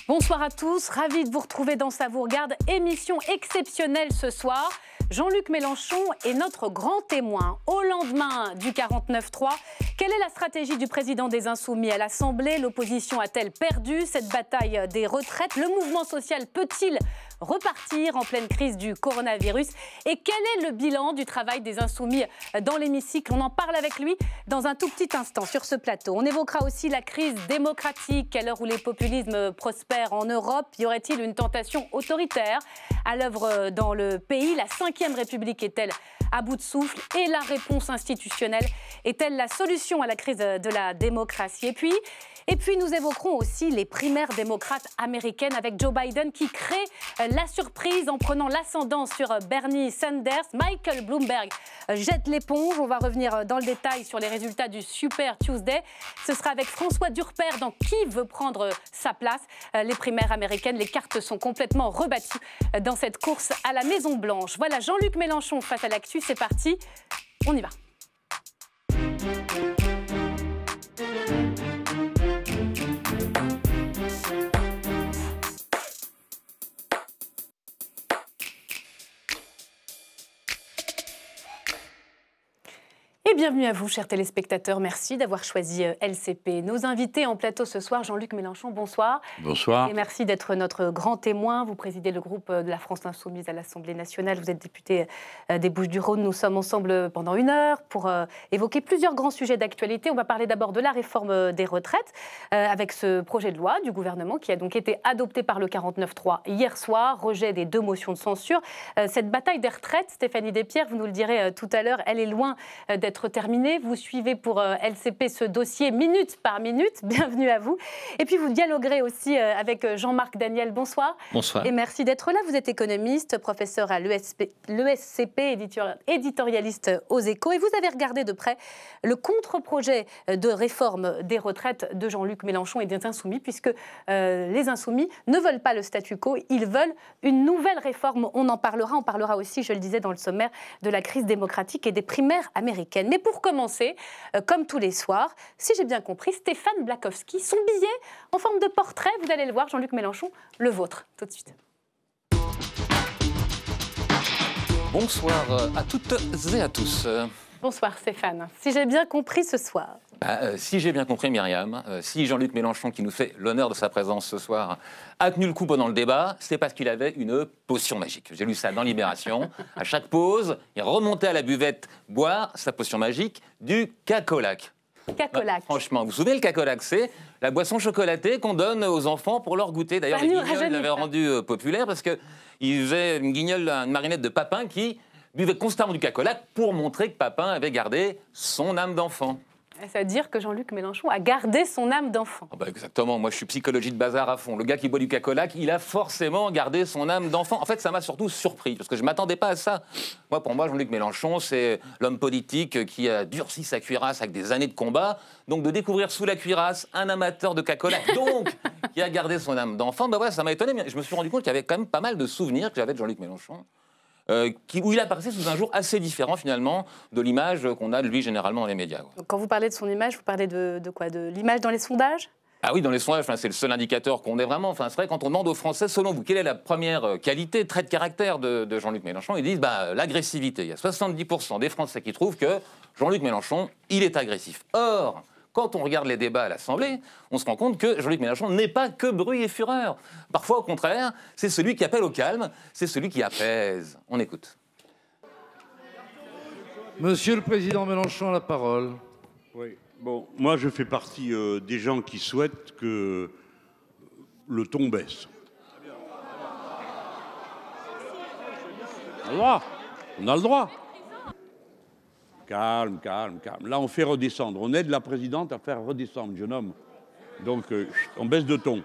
Bonsoir à tous, ravi de vous retrouver dans Ça vous regarde, émission exceptionnelle ce soir. Jean-Luc Mélenchon est notre grand témoin. Au lendemain du 49-3, quelle est la stratégie du président des Insoumis à l'Assemblée? L'opposition a-t-elle perdu cette bataille des retraites? Le mouvement social peut-il repartir en pleine crise du coronavirus? Et quel est le bilan du travail des Insoumis dans l'hémicycle? On en parle avec lui dans un tout petit instant sur ce plateau. On évoquera aussi la crise démocratique. À l'heure où les populismes prospèrent en Europe, y aurait-il une tentation autoritaire à l'œuvre dans le pays? La Ve République est-elle à bout de souffle? Et la réponse institutionnelle est-elle la solution à la crise de la démocratie? Et puis nous évoquerons aussi les primaires démocrates américaines avec Joe Biden qui crée la surprise en prenant l'ascendant sur Bernie Sanders. Michael Bloomberg jette l'éponge. On va revenir dans le détail sur les résultats du Super Tuesday. Ce sera avec François Durper dans Qui veut prendre sa place. Les primaires américaines, les cartes sont complètement rebattues dans cette course à la Maison-Blanche. Voilà, Jean-Luc Mélenchon face à l'actu, c'est parti, on y va. Et bienvenue à vous, chers téléspectateurs. Merci d'avoir choisi LCP. Nos invités en plateau ce soir, Jean-Luc Mélenchon, bonsoir. Bonsoir. Et merci d'être notre grand témoin. Vous présidez le groupe de la France Insoumise à l'Assemblée nationale. Vous êtes député des Bouches-du-Rhône. Nous sommes ensemble pendant une heure pour évoquer plusieurs grands sujets d'actualité. On va parler d'abord de la réforme des retraites avec ce projet de loi du gouvernement qui a donc été adopté par le 49-3 hier soir. Rejet des 2 motions de censure. Cette bataille des retraites, Stéphanie Despierres, vous nous le direz tout à l'heure, elle est loin d'être terminé. Vous suivez pour LCP ce dossier minute par minute. Bienvenue à vous. Et puis vous dialoguerez aussi avec Jean-Marc Daniel. Bonsoir. Bonsoir. Et merci d'être là. Vous êtes économiste, professeur à l'ESCP, éditorialiste aux Échos. Et vous avez regardé de près le contre-projet de réforme des retraites de Jean-Luc Mélenchon et des Insoumis, puisque les Insoumis ne veulent pas le statu quo. Ils veulent une nouvelle réforme. On en parlera. On parlera aussi, je le disais dans le sommaire, de la crise démocratique et des primaires américaines. Mais pour commencer, comme tous les soirs, si j'ai bien compris, Stéphane Blakowski, son billet en forme de portrait, vous allez le voir, Jean-Luc Mélenchon, le vôtre, tout de suite. Bonsoir à toutes et à tous. Bonsoir Stéphane. Si j'ai bien compris ce soir. Si j'ai bien compris Myriam, si Jean-Luc Mélenchon, qui nous fait l'honneur de sa présence ce soir, a tenu le coup pendant le débat, c'est parce qu'il avait une potion magique. J'ai lu ça dans Libération. À chaque pause, il remontait à la buvette boire sa potion magique du cacolac. Cacolac. Franchement, vous vous souvenez, le cacolac, c'est la boisson chocolatée qu'on donne aux enfants pour leur goûter. D'ailleurs, les Guignols l'avaient rendu populaire parce qu'il faisait une marionnette de Papin qui buvait constamment du cacolac pour montrer que Papin avait gardé son âme d'enfant. Ça veut dire que Jean-Luc Mélenchon a gardé son âme d'enfant. Oh bah exactement, moi je suis psychologie de bazar à fond. Le gars qui boit du cacolac, il a forcément gardé son âme d'enfant. En fait, ça m'a surtout surpris, parce que je ne m'attendais pas à ça. Pour moi, Jean-Luc Mélenchon, c'est l'homme politique qui a durci sa cuirasse avec des années de combat. Donc de découvrir sous la cuirasse un amateur de cacolac, donc qui a gardé son âme d'enfant, bah ouais, ça m'a étonné. Mais je me suis rendu compte qu'il y avait quand même pas mal de souvenirs que j'avais de Jean-Luc Mélenchon. Où il apparaissait sous un jour assez différent finalement de l'image qu'on a de lui généralement dans les médias. Donc, quand vous parlez de son image, vous parlez de quoi? De l'image dans les sondages? Ah oui, dans les sondages, c'est le seul indicateur qu'on ait vraiment. C'est vrai, quand on demande aux Français, selon vous, quelle est la première qualité, trait de caractère de Jean-Luc Mélenchon, ils disent l'agressivité. Il y a 70% des Français qui trouvent que Jean-Luc Mélenchon, il est agressif. Or, quand on regarde les débats à l'Assemblée, on se rend compte que Jean-Luc Mélenchon n'est pas que bruit et fureur. Parfois, au contraire, c'est celui qui appelle au calme, c'est celui qui apaise. On écoute. Monsieur le Président Mélenchon, la parole. Oui. Bon, moi, je fais partie des gens qui souhaitent que le ton baisse. On a le droit. On a le droit. Calme, calme, calme. Là, on fait redescendre. On aide la présidente à faire redescendre, jeune homme. Donc, on baisse de ton.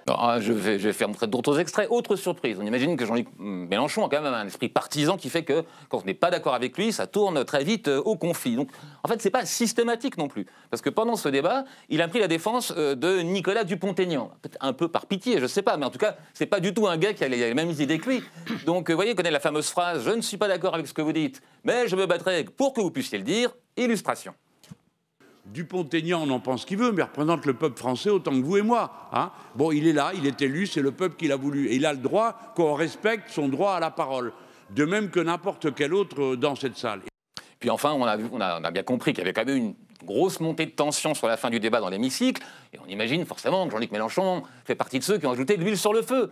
Alors, je vais faire montrer d'autres extraits. Autre surprise. On imagine que Jean-Luc Mélenchon a quand même un esprit partisan qui fait que, quand on n'est pas d'accord avec lui, ça tourne très vite au conflit. Donc, en fait, c'est pas systématique non plus. Parce que pendant ce débat, il a pris la défense de Nicolas Dupont-Aignan. Peut-être un peu par pitié, je sais pas. Mais en tout cas, c'est pas du tout un gars qui a les mêmes idées que lui. Donc, vous voyez, il connaît la fameuse phrase « Je ne suis pas d'accord avec ce que vous dites, mais je me battrai pour que vous puissiez le dire ». Illustration. Dupont-Aignan, on en pense qu'il veut, mais représente le peuple français autant que vous et moi. Hein. Bon, il est là, il est élu, c'est le peuple qui l'a voulu. Et il a le droit qu'on respecte son droit à la parole. De même que n'importe quel autre dans cette salle. Puis enfin, on a bien compris qu'il y avait quand même une grosse montée de tension sur la fin du débat dans l'hémicycle. Et on imagine forcément que Jean-Luc Mélenchon fait partie de ceux qui ont ajouté de l'huile sur le feu.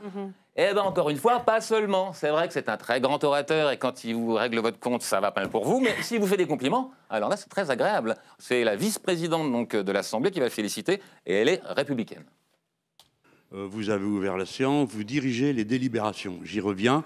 Eh bien, encore une fois, pas seulement. C'est vrai que c'est un très grand orateur et quand il vous règle votre compte, ça va pas mal pour vous. Mais s'il vous fait des compliments, alors là, c'est très agréable. C'est la vice-présidente donc, de l'Assemblée qui va le féliciter et elle est républicaine. Vous avez ouvert la séance, vous dirigez les délibérations. J'y reviens.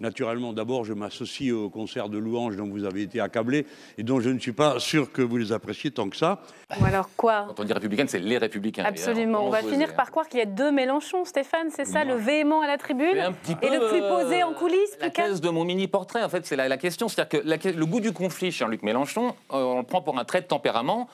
Naturellement, d'abord, je m'associe au concert de louanges dont vous avez été accablé et dont je ne suis pas sûr que vous les appréciez tant que ça. Ou alors quoi? Quand on dit républicaine, c'est les républicains. Absolument. On va finir par croire qu'il y a deux Mélenchon, Stéphane, c'est ça, le véhément à la tribune et le plus posé en coulisses. La thèse de mon mini-portrait, en fait, c'est la question. C'est-à-dire que le goût du conflit chez Jean-Luc Mélenchon, on le prend pour un trait de tempérament.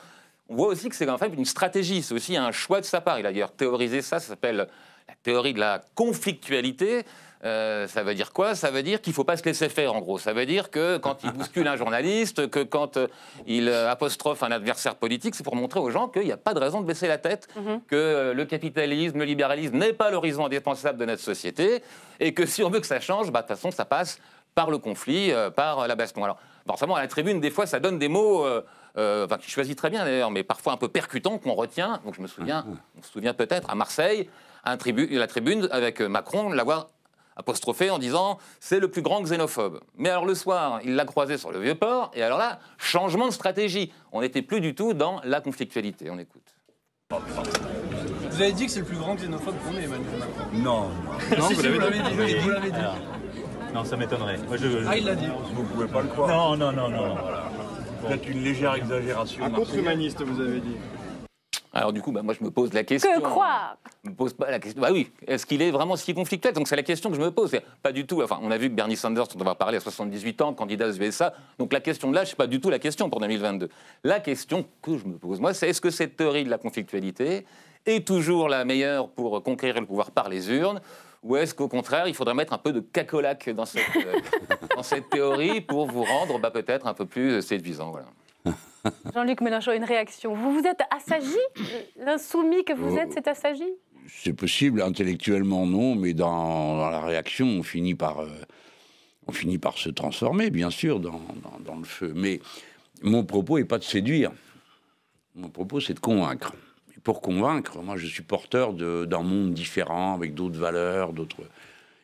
On voit aussi que c'est en fait une stratégie, c'est aussi un choix de sa part. Il a d'ailleurs théorisé ça s'appelle la théorie de la conflictualité. Ça veut dire quoi? Ça veut dire qu'il ne faut pas se laisser faire, en gros. Ça veut dire que quand il bouscule un journaliste, que quand il apostrophe un adversaire politique, c'est pour montrer aux gens qu'il n'y a pas de raison de baisser la tête, que le capitalisme, le libéralisme n'est pas l'horizon indispensable de notre société, et que si on veut que ça change, de toute façon, ça passe par le conflit, par la baston. Alors, forcément, à la tribune, des fois, ça donne des mots... qu'il choisit très bien d'ailleurs, mais parfois un peu percutants qu'on retient. Donc je me souviens, on se souvient peut-être à Marseille, la tribune avec Macron, l'avoir apostrophé en disant c'est le plus grand xénophobe. Mais alors le soir, il l'a croisé sur le Vieux-Port, et alors là, changement de stratégie. On n'était plus du tout dans la conflictualité. On écoute. Vous avez dit que c'est le plus grand xénophobe qu'on ait, Emmanuel Macron. Non. Non, vous l'avez dit. Vous l'avez dit. Non, ça m'étonnerait. Ah, il l'a dit. Vous pouvez pas le croire. Non. Peut-être une légère exagération. Un contre-humaniste, vous avez dit. Alors du coup, moi je me pose la question. Que croire? Je me pose pas la question. Bah oui, est-ce qu'il est vraiment si conflictuel? Donc c'est la question que je me pose. C'est pas du tout. Enfin, on a vu que Bernie Sanders, on va parler à 78 ans, candidat aux USA. Donc la question de l'âge, c'est pas du tout la question pour 2022. La question que je me pose, moi, c'est est-ce que cette théorie de la conflictualité est toujours la meilleure pour conquérir le pouvoir par les urnes? Ou est-ce qu'au contraire, il faudrait mettre un peu de cacolac dans cette théorie pour vous rendre peut-être un peu plus séduisant, voilà. Jean-Luc Mélenchon, une réaction. Vous vous êtes assagi? L'insoumis que vous êtes, c'est assagi? C'est possible, intellectuellement non, mais dans la réaction, on finit par se transformer, bien sûr, dans le feu. Mais mon propos n'est pas de séduire. Mon propos, c'est de convaincre. Et pour convaincre, moi, je suis porteur d'un monde différent, avec d'autres valeurs, d'autres...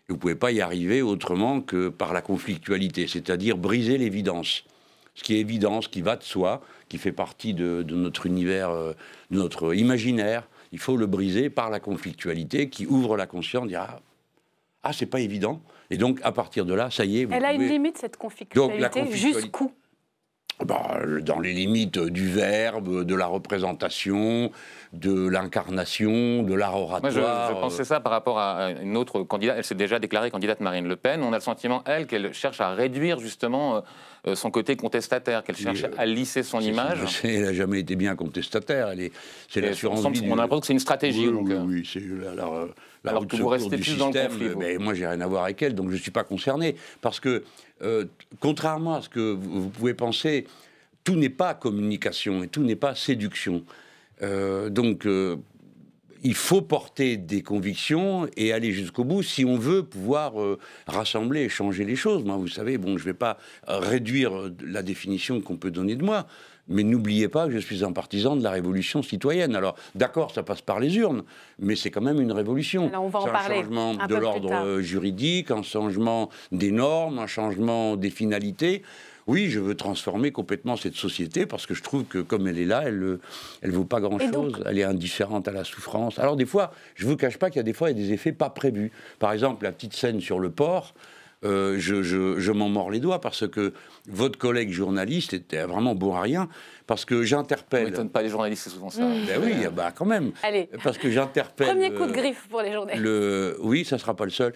Vous ne pouvez pas y arriver autrement que par la conflictualité, c'est-à-dire briser l'évidence. Ce qui est évident, ce qui va de soi, qui fait partie de notre univers, de notre imaginaire, il faut le briser par la conflictualité qui ouvre la conscience, dire ah c'est pas évident. Et donc à partir de là, ça y est. Elle a une limite cette conflictualité, jusqu'où? Dans les limites du verbe, de la représentation, de l'incarnation, de l'art oratoire. Moi, je pensais ça par rapport à une autre candidate. Elle s'est déjà déclarée candidate, Marine Le Pen. On a le sentiment, elle, qu'elle cherche à réduire justement son côté contestataire, qu'elle cherche à lisser son image. Elle n'a jamais été bien contestataire. C'est l'assurance vie. On a l'impression que c'est une stratégie. Oui, c'est la alors que vous restez plus dans le conflit. Mais moi, j'ai rien à voir avec elle, donc je ne suis pas concerné. Parce que, contrairement à ce que vous pouvez penser, tout n'est pas communication et tout n'est pas séduction. Il faut porter des convictions et aller jusqu'au bout si on veut pouvoir rassembler et changer les choses. Moi, vous savez, je ne vais pas réduire la définition qu'on peut donner de moi, mais n'oubliez pas que je suis un partisan de la révolution citoyenne. Alors, d'accord, ça passe par les urnes, mais c'est quand même une révolution. Alors, on va en parler. Un changement de l'ordre juridique, un changement des normes, un changement des finalités. Oui, je veux transformer complètement cette société parce que je trouve que comme elle est là, elle vaut pas grand-chose. Elle est indifférente à la souffrance. Alors des fois, je vous cache pas qu'il y a des effets pas prévus. Par exemple, la petite scène sur le port, je m'en mords les doigts parce que votre collègue journaliste était vraiment bon à rien. Parce que j'interpelle... Ça ne m'étonne pas, les journalistes, c'est souvent ça. Ben oui, quand même. Allez. Parce que j'interpelle... Premier coup de griffe pour les journalistes. Oui, ça ne sera pas le seul.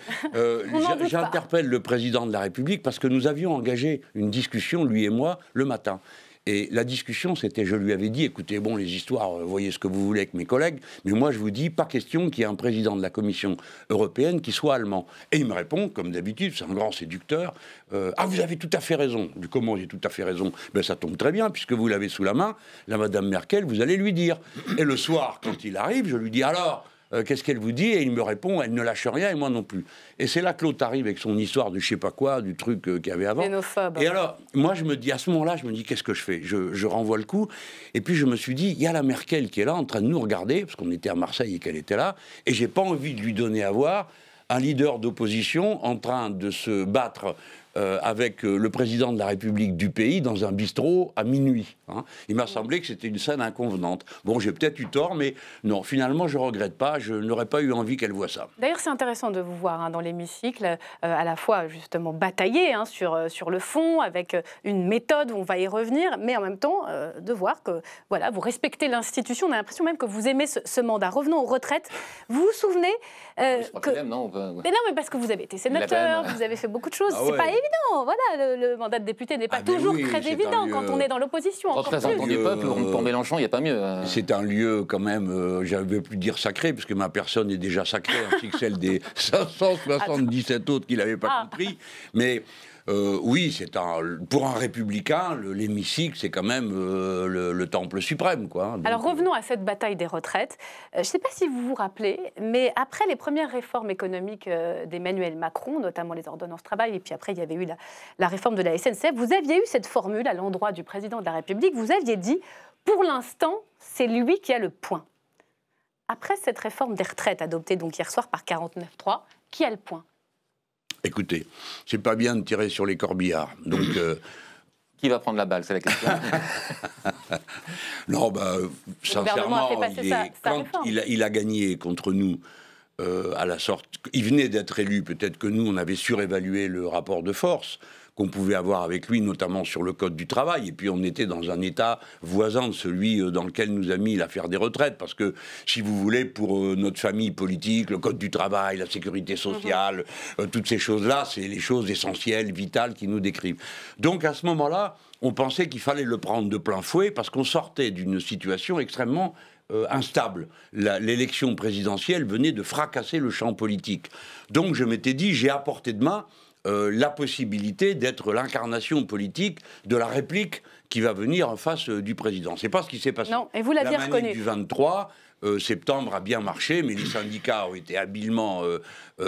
J'interpelle le président de la République parce que nous avions engagé une discussion, lui et moi, le matin. Et la discussion, c'était, je lui avais dit, écoutez, bon, les histoires, voyez ce que vous voulez avec mes collègues, mais moi, je vous dis, pas question qu'il y ait un président de la Commission européenne qui soit allemand. Et il me répond, comme d'habitude, c'est un grand séducteur, ah, vous avez tout à fait raison. Du comment j'ai tout à fait raison? Ben, ça tombe très bien, puisque vous l'avez sous la main, la Madame Merkel, vous allez lui dire. Et le soir, quand il arrive, je lui dis, alors, qu'est-ce qu'elle vous dit? Et il me répond, elle ne lâche rien, et moi non plus. Et c'est là que l'autre arrive avec son histoire de je sais pas quoi, du truc qu'il y avait avant. Xénophobe. Et alors, moi, je me dis, à ce moment-là, je me dis, qu'est-ce que je fais? Je renvoie le coup. Et puis, je me suis dit, il y a la Merkel qui est là, en train de nous regarder, parce qu'on était à Marseille et qu'elle était là, et j'ai pas envie de lui donner à voir un leader d'opposition en train de se battre avec le président de la République du pays dans un bistrot à minuit. Hein. Il m'a semblé que c'était une scène inconvenante. Bon, j'ai peut-être eu tort, mais non, finalement, je ne regrette pas. Je n'aurais pas eu envie qu'elle voie ça. D'ailleurs, c'est intéressant de vous voir dans l'hémicycle, à la fois justement batailler sur le fond, avec une méthode où on va y revenir, mais en même temps de voir que voilà, vous respectez l'institution. On a l'impression même que vous aimez ce mandat. Revenons aux retraites. Vous vous souvenez non, mais non, mais parce que vous avez été sénateur, vous avez fait beaucoup de choses. Ah c'est ouais. pas évident. Voilà, le mandat de député n'est pas toujours très évident quand on est dans l'opposition. Représentant du peuple, pour Mélenchon, il n'y a pas mieux. C'est un lieu quand même, je ne veux plus dire sacré, parce que ma personne est déjà sacrée, ainsi que celle des 577 autres qui ne l'avaient pas compris. Mais oui, pour un républicain, l'hémicycle, c'est quand même le temple suprême, quoi. Donc, alors revenons à cette bataille des retraites. Je ne sais pas si vous vous rappelez, mais après les premières réformes économiques d'Emmanuel Macron, notamment les ordonnances travail, et puis après il y avait eu la réforme de la SNCF, vous aviez eu cette formule à l'endroit du président de la République, vous aviez dit, pour l'instant, c'est lui qui a le point. Après cette réforme des retraites adoptée donc hier soir par 49.3, qui a le point? Écoutez, c'est pas bien de tirer sur les corbillards. Donc, qui va prendre la balle, c'est la question. non, sincèrement, il a gagné contre nous à la sorte. Il venait d'être élu, peut-être que nous, on avait surévalué le rapport de force qu'on pouvait avoir avec lui, notamment sur le code du travail. Et puis on était dans un état voisin de celui dans lequel nous a mis l'affaire des retraites. Parce que, si vous voulez, pour notre famille politique, le code du travail, la sécurité sociale, toutes ces choses-là, c'est les choses essentielles, vitales qui nous décrivent. Donc à ce moment-là, on pensait qu'il fallait le prendre de plein fouet parce qu'on sortait d'une situation extrêmement instable. L'élection présidentielle venait de fracasser le champ politique. Donc je m'étais dit, j'ai à portée de main la possibilité d'être l'incarnation politique de la réplique qui va venir en face du président. C'est pas ce qui s'est passé. Non, et vous l'aviez reconnu. La manif du 23 septembre a bien marché, mais les syndicats ont été habilement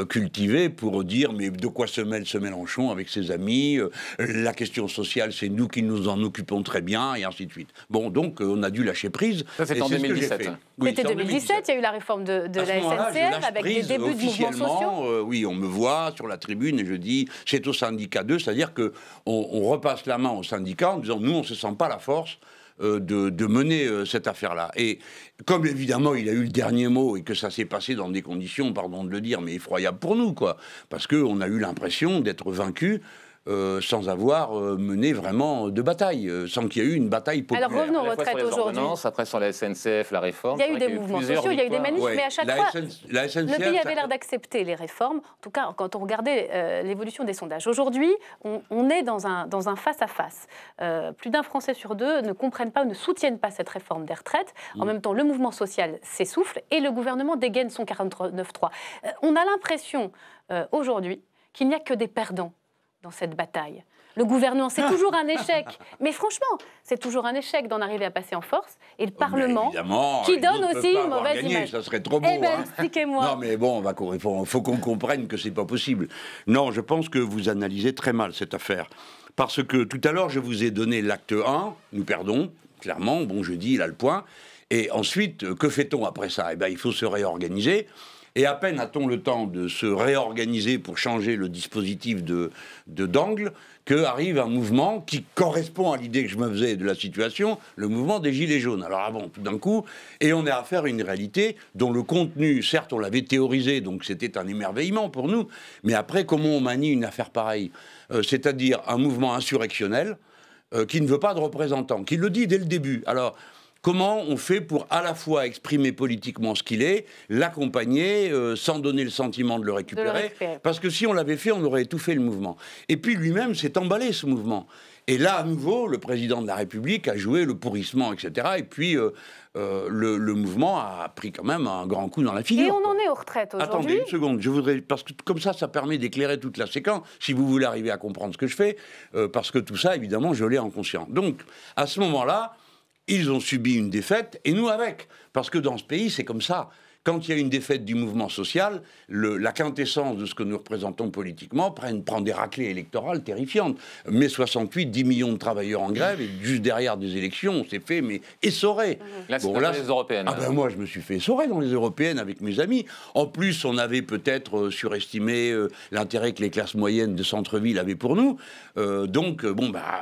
cultivés pour dire mais de quoi se mêle ce Mélenchon avec ses amis, la question sociale, c'est nous qui nous en occupons très bien, et ainsi de suite. Bon, donc on a dû lâcher prise. Ça, c'est en 2017. Oui, c'était 2017, il y a eu la réforme de la SNCF avec des débuts de mouvements sociaux. Oui, on me voit sur la tribune et je dis c'est au syndicat 2, c'est-à-dire qu'on repasse la main au syndicat en disant nous, on ne se sent pas la force de mener cette affaire-là. Et comme évidemment il a eu le dernier mot et que ça s'est passé dans des conditions, pardon de le dire, mais effroyables pour nous, quoi, parce qu'on a eu l'impression d'être vaincus sans avoir mené vraiment de bataille, sans qu'il y ait eu une bataille populaire. Alors revenons aux retraites aujourd'hui. Après sur la SNCF, la réforme. Il y a eu des mouvements sociaux, il y a eu des manifs, mais à chaque fois, le pays avait l'air d'accepter les réformes. En tout cas, quand on regardait l'évolution des sondages. Aujourd'hui, on est dans un face-à-face. Plus d'un Français sur deux ne comprennent pas ou ne soutiennent pas cette réforme des retraites. En même temps, le mouvement social s'essouffle et le gouvernement dégaine son 49.3. On a l'impression aujourd'hui qu'il n'y a que des perdants dans cette bataille. Le gouvernement, c'est toujours un échec. Mais franchement, c'est toujours un échec d'en arriver à passer en force. Et le Parlement, qui donne aussi une mauvaise image. Ça serait trop beau. Eh bien, expliquez-moi. Non, mais bon, il faut qu'on comprenne que c'est pas possible. Non, je pense que vous analysez très mal cette affaire. Parce que tout à l'heure, je vous ai donné l'acte 1, nous perdons, clairement, bon, je dis, il a le point. Et ensuite, que fait-on après ça? Eh bien, il faut se réorganiser. Et à peine a-t-on le temps de se réorganiser pour changer le dispositif d'angle qu'arrive un mouvement qui correspond à l'idée que je me faisais de la situation, le mouvement des Gilets jaunes. Alors bon, tout d'un coup, et on est affaire à une réalité dont le contenu, certes, on l'avait théorisé, donc c'était un émerveillement pour nous, mais après, comment on manie une affaire pareille? C'est-à-dire un mouvement insurrectionnel qui ne veut pas de représentants, qui le dit dès le début. Alors, Comment on fait pour à la fois exprimer politiquement ce qu'il est, l'accompagner, sans donner le sentiment de le récupérer. Parce que si on l'avait fait, on aurait étouffé le mouvement. Et puis lui-même s'est emballé, ce mouvement. Et là, à nouveau, le président de la République a joué le pourrissement, etc. Et puis, le mouvement a pris quand même un grand coup dans la figure. Et on en est aux retraites aujourd'hui. Attendez une seconde, je voudrais, parce que comme ça permet d'éclairer toute la séquence, si vous voulez arriver à comprendre ce que je fais, parce que tout ça, évidemment, je l'ai en conscience. Donc, à ce moment-là, ils ont subi une défaite, et nous avec. Parce que dans ce pays, c'est comme ça. Quand il y a une défaite du mouvement social, la quintessence de ce que nous représentons politiquement prend des raclées électorales terrifiantes. Mai 68, 10 millions de travailleurs en grève, et juste derrière des élections, on s'est fait essorer. Là, c'est dans les européennes. Ah ben moi, je me suis fait essorer dans les européennes avec mes amis. En plus, on avait peut-être surestimé l'intérêt que les classes moyennes de centre-ville avaient pour nous. Donc,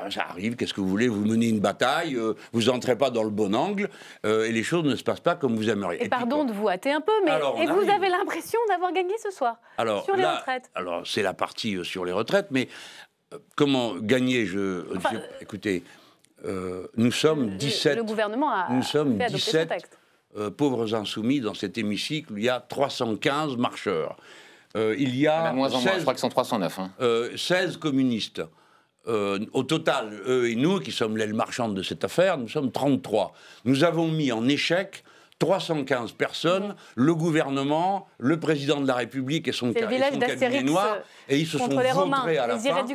ça arrive, qu'est-ce que vous voulez, vous menez une bataille, vous n'entrez pas dans le bon angle, et les choses ne se passent pas comme vous aimeriez. Et pardon de vous hâter un peu, mais vous avez l'impression d'avoir gagné ce soir sur les retraites. Alors, c'est la partie sur les retraites, mais comment gagner écoutez, nous sommes 17... Le gouvernement a fait adopter ce texte. Pauvres insoumis dans cet hémicycle, il y a 315 marcheurs. Il y a moins 16, je crois qu'ils sont 309. 16 communistes. Au total, eux et nous, qui sommes l'aile marchande de cette affaire, nous sommes 33. Nous avons mis en échec 315 personnes, le gouvernement, le président de la République et son cabinet noir, et ils se sont vautrés à la fin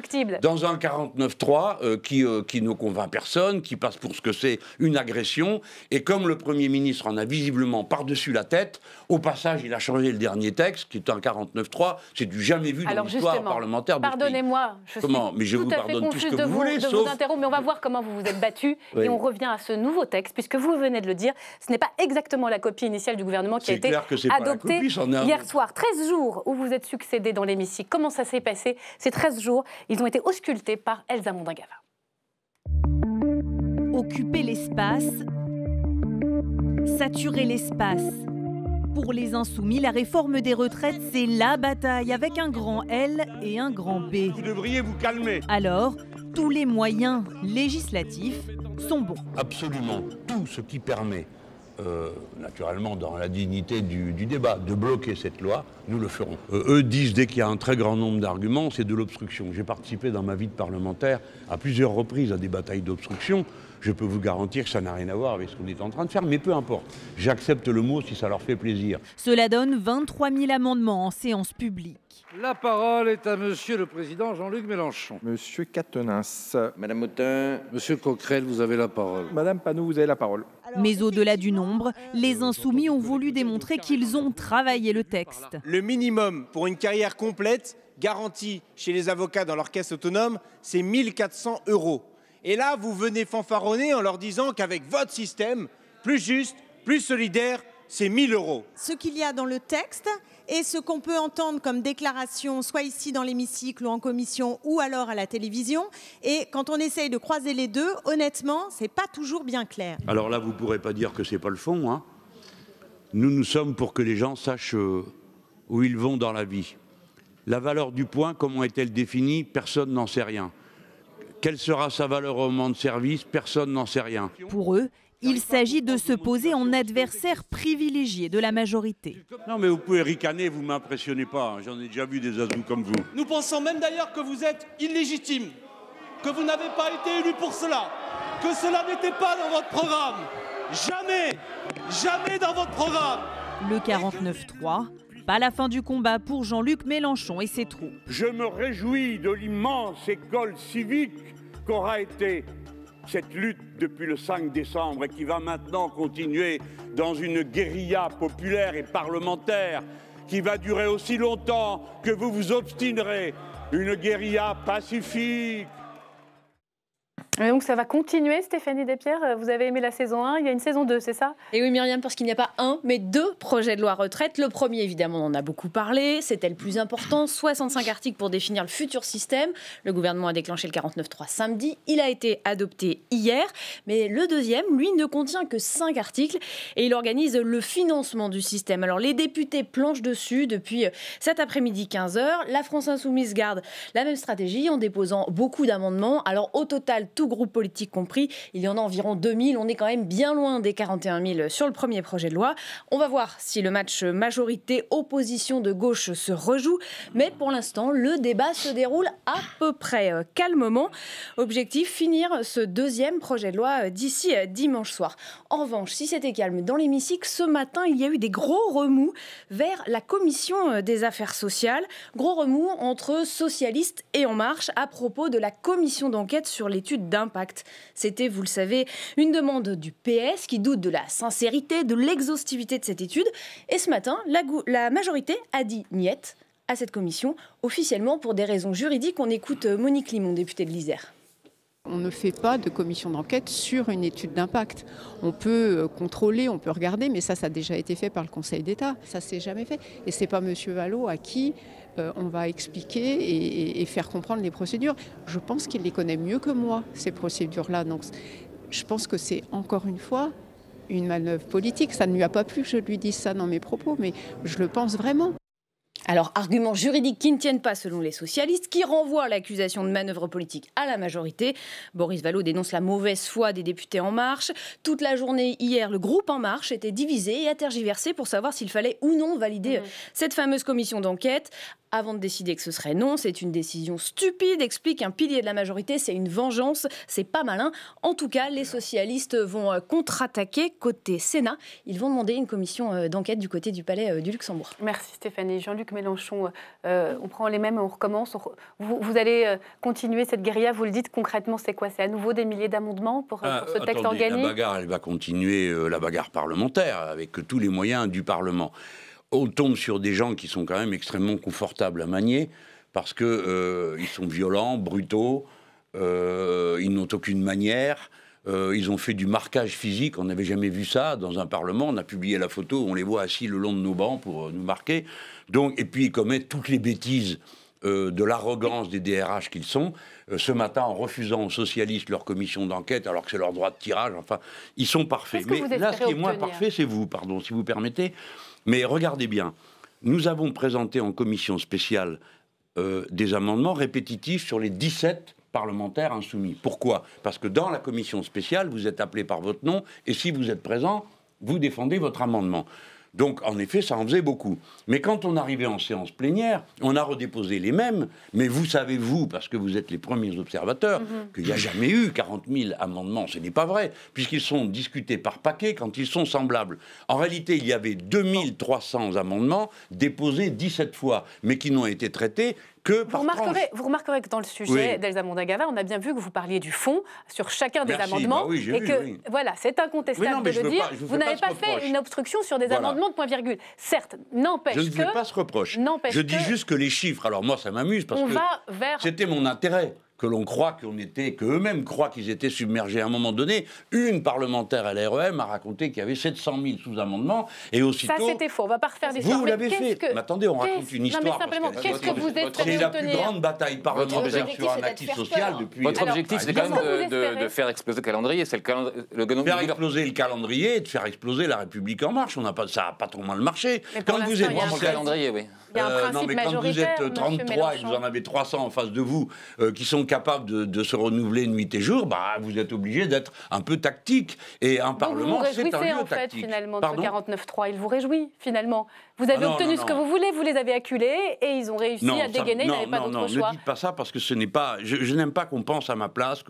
dans un 49-3 qui ne convainc personne, qui passe pour ce que c'est une agression, et comme le Premier ministre en a visiblement par-dessus la tête, au passage, il a changé le dernier texte, qui est un 49-3, c'est du jamais vu dans l'histoire parlementaire de ce pays. Pardonnez-moi, je suis tout à fait confuse de vous interrompre, mais on va voir comment vous vous êtes battu, et on revient à ce nouveau texte, puisque vous venez de le dire, ce n'est pas exactement la copie initiale du gouvernement qui a été adoptée hier soir. 13 jours où vous êtes succédé dans l'hémicycle. Comment ça s'est passé? Ces 13 jours, ils ont été auscultés par Elsa Mondingava. Occuper l'espace, saturer l'espace. Pour les Insoumis, la réforme des retraites, c'est la bataille avec un grand L et un grand B. Vous devriez vous calmer. Alors, tous les moyens législatifs sont bons. Absolument tout ce qui permet, naturellement dans la dignité du débat, de bloquer cette loi, nous le ferons. Eux disent, dès qu'il y a un très grand nombre d'arguments, c'est de l'obstruction. J'ai participé dans ma vie de parlementaire à plusieurs reprises à des batailles d'obstruction. Je peux vous garantir que ça n'a rien à voir avec ce qu'on est en train de faire, mais peu importe. J'accepte le mot si ça leur fait plaisir. Cela donne 23 000 amendements en séance publique. La parole est à Monsieur le Président Jean-Luc Mélenchon. Monsieur Quatennens. Madame Autain. Monsieur Coquerel, vous avez la parole. Madame Panot, vous avez la parole. Mais au-delà du nombre, les Insoumis ont voulu démontrer qu'ils ont travaillé le texte. Le minimum pour une carrière complète, garantie chez les avocats dans leur caisse autonome, c'est 1 400 €. Et là, vous venez fanfaronner en leur disant qu'avec votre système, plus juste, plus solidaire, c'est 1 000 €. Ce qu'il y a dans le texte et ce qu'on peut entendre comme déclaration, soit ici dans l'hémicycle ou en commission ou alors à la télévision. Et quand on essaye de croiser les deux, honnêtement, c'est pas toujours bien clair. Alors là, vous ne pourrez pas dire que c'est pas le fond, hein. Nous sommes pour que les gens sachent où ils vont dans la vie. La valeur du point, comment est-elle définie? Personne n'en sait rien. Quelle sera sa valeur au moment de service? Personne n'en sait rien. Pour eux, il s'agit de se poser en adversaire privilégié de la majorité. Non mais vous pouvez ricaner, vous ne m'impressionnez pas. J'en ai déjà vu des azous comme vous. Nous pensons même d'ailleurs que vous êtes illégitime, que vous n'avez pas été élu pour cela, que cela n'était pas dans votre programme. Jamais, jamais dans votre programme. Le 49-3, pas la fin du combat pour Jean-Luc Mélenchon et ses troupes. Je me réjouis de l'immense école civique qu'aura été cette lutte depuis le 5 décembre et qui va maintenant continuer dans une guérilla populaire et parlementaire qui va durer aussi longtemps que vous vous obstinerez. Une guérilla pacifique. Et donc ça va continuer, Stéphanie Despierres. Vous avez aimé la saison 1, il y a une saison 2, c'est ça? Et oui, Myriam, parce qu'il n'y a pas un, mais 2 projets de loi retraite. Le premier, évidemment, on en a beaucoup parlé, c'était le plus important, 65 articles pour définir le futur système. Le gouvernement a déclenché le 49.3 samedi, il a été adopté hier. Mais le deuxième, lui, ne contient que 5 articles et il organise le financement du système. Alors les députés planchent dessus depuis cet après-midi 15h. La France Insoumise garde la même stratégie en déposant beaucoup d'amendements. Alors au total, tout groupes politiques compris. Il y en a environ 2000. On est quand même bien loin des 41 000 sur le premier projet de loi. On va voir si le match majorité-opposition de gauche se rejoue. Mais pour l'instant, le débat se déroule à peu près calmement. Objectif, finir ce deuxième projet de loi d'ici dimanche soir. En revanche, si c'était calme dans l'hémicycle, ce matin, il y a eu des gros remous vers la commission des affaires sociales. Gros remous entre socialistes et En Marche à propos de la commission d'enquête sur l'étude d'impact. C'était, vous le savez, une demande du PS qui doute de la sincérité, de l'exhaustivité de cette étude. Et ce matin, la majorité a dit niet à cette commission, officiellement pour des raisons juridiques. On écoute Monique Limon, députée de l'Isère. On ne fait pas de commission d'enquête sur une étude d'impact. On peut contrôler, on peut regarder, mais ça a déjà été fait par le Conseil d'État. Ça s'est jamais fait. Et c'est pas M. Vallaud à qui on va expliquer et faire comprendre les procédures. Je pense qu'il les connaît mieux que moi, ces procédures-là. Donc, je pense que c'est encore une fois une manœuvre politique. Ça ne lui a pas plu que je lui dise ça dans mes propos, mais je le pense vraiment. Alors, arguments juridiques qui ne tiennent pas selon les socialistes, qui renvoient l'accusation de manœuvre politique à la majorité. Boris Vallaud dénonce la mauvaise foi des députés En Marche. Toute la journée hier, le groupe En Marche était divisé et a tergiversé pour savoir s'il fallait ou non valider cette fameuse commission d'enquête. Avant de décider que ce serait non, c'est une décision stupide, explique un pilier de la majorité, c'est une vengeance, c'est pas malin. En tout cas, les socialistes vont contre-attaquer côté Sénat. Ils vont demander une commission d'enquête du côté du Palais du Luxembourg. Merci Stéphanie. Jean-Luc Mélenchon, on prend les mêmes et on recommence. Vous allez continuer cette guérilla, vous le dites concrètement, c'est quoi? C'est à nouveau des milliers d'amendements pour ce texte organique? La bagarre, elle va continuer, la bagarre parlementaire, avec tous les moyens du Parlement. On tombe sur des gens qui sont quand même extrêmement confortables à manier, parce que ils sont violents, brutaux, ils n'ont aucune manière, ils ont fait du marquage physique, on n'avait jamais vu ça dans un Parlement, on a publié la photo, on les voit assis le long de nos bancs pour nous marquer, donc, et puis ils commettent toutes les bêtises de l'arrogance des DRH qu'ils sont, ce matin en refusant aux socialistes leur commission d'enquête, alors que c'est leur droit de tirage, enfin, ils sont parfaits. Mais là, ce qui est moins parfait, c'est vous, pardon, si vous permettez. Mais regardez bien, nous avons présenté en commission spéciale des amendements répétitifs sur les 17 parlementaires insoumis. Pourquoi? Parce que dans la commission spéciale, vous êtes appelé par votre nom, et si vous êtes présent, vous défendez votre amendement. Donc, en effet, ça en faisait beaucoup. Mais quand on arrivait en séance plénière, on a redéposé les mêmes. Mais vous savez, vous, parce que vous êtes les premiers observateurs, qu'il n'y a jamais eu 40 000 amendements. Ce n'est pas vrai, puisqu'ils sont discutés par paquet quand ils sont semblables. En réalité, il y avait 2300 amendements déposés 17 fois, mais qui n'ont été traités que par vous remarquerez que dans le sujet d'Elsa Mondagava, on a bien vu que vous parliez du fond sur chacun des amendements. Bah oui, et que, voilà, c'est incontestable de le dire. Vous n'avez pas fait une obstruction sur des amendements de point-virgule. Certes, n'empêche que... Je ne fais pas ce reproche. Je dis juste que les chiffres, alors moi ça m'amuse, parce que c'était mon intérêt. Que l'on croit qu'eux-mêmes croient qu'ils étaient submergés. À un moment donné, une parlementaire à l'REM a raconté qu'il y avait 700 000 sous-amendements, et aussitôt... Ça, c'était faux. On ne va pas refaire des Vous l'avez fait. Mais attendez, on raconte une histoire. Non, mais simplement, qu'est-ce que vous êtes C'est la plus grande bataille parlementaire sur un acquis social depuis... Votre objectif, c'est quand même de faire exploser le calendrier. C'est faire exploser le calendrier et de faire exploser la République En Marche. Ça n'a pas trop mal marché. Quand vous êtes le calendrier, oui. Il y a un principe quand vous êtes 33 et que vous en avez 300 en face de vous qui sont capables de se renouveler nuit et jour, bah, vous êtes obligé d'être un peu tactique. Et un Parlement, c'est un lieu en fait, tactique. Finalement, de ce 49.3, il vous réjouit, finalement. Vous avez obtenu ce que vous voulez, vous les avez acculés et ils ont réussi à dégainer, ils n'avaient pas d'autre choix. Ne dites pas ça parce que ce n'est pas... Je n'aime pas qu'on pense à ma place,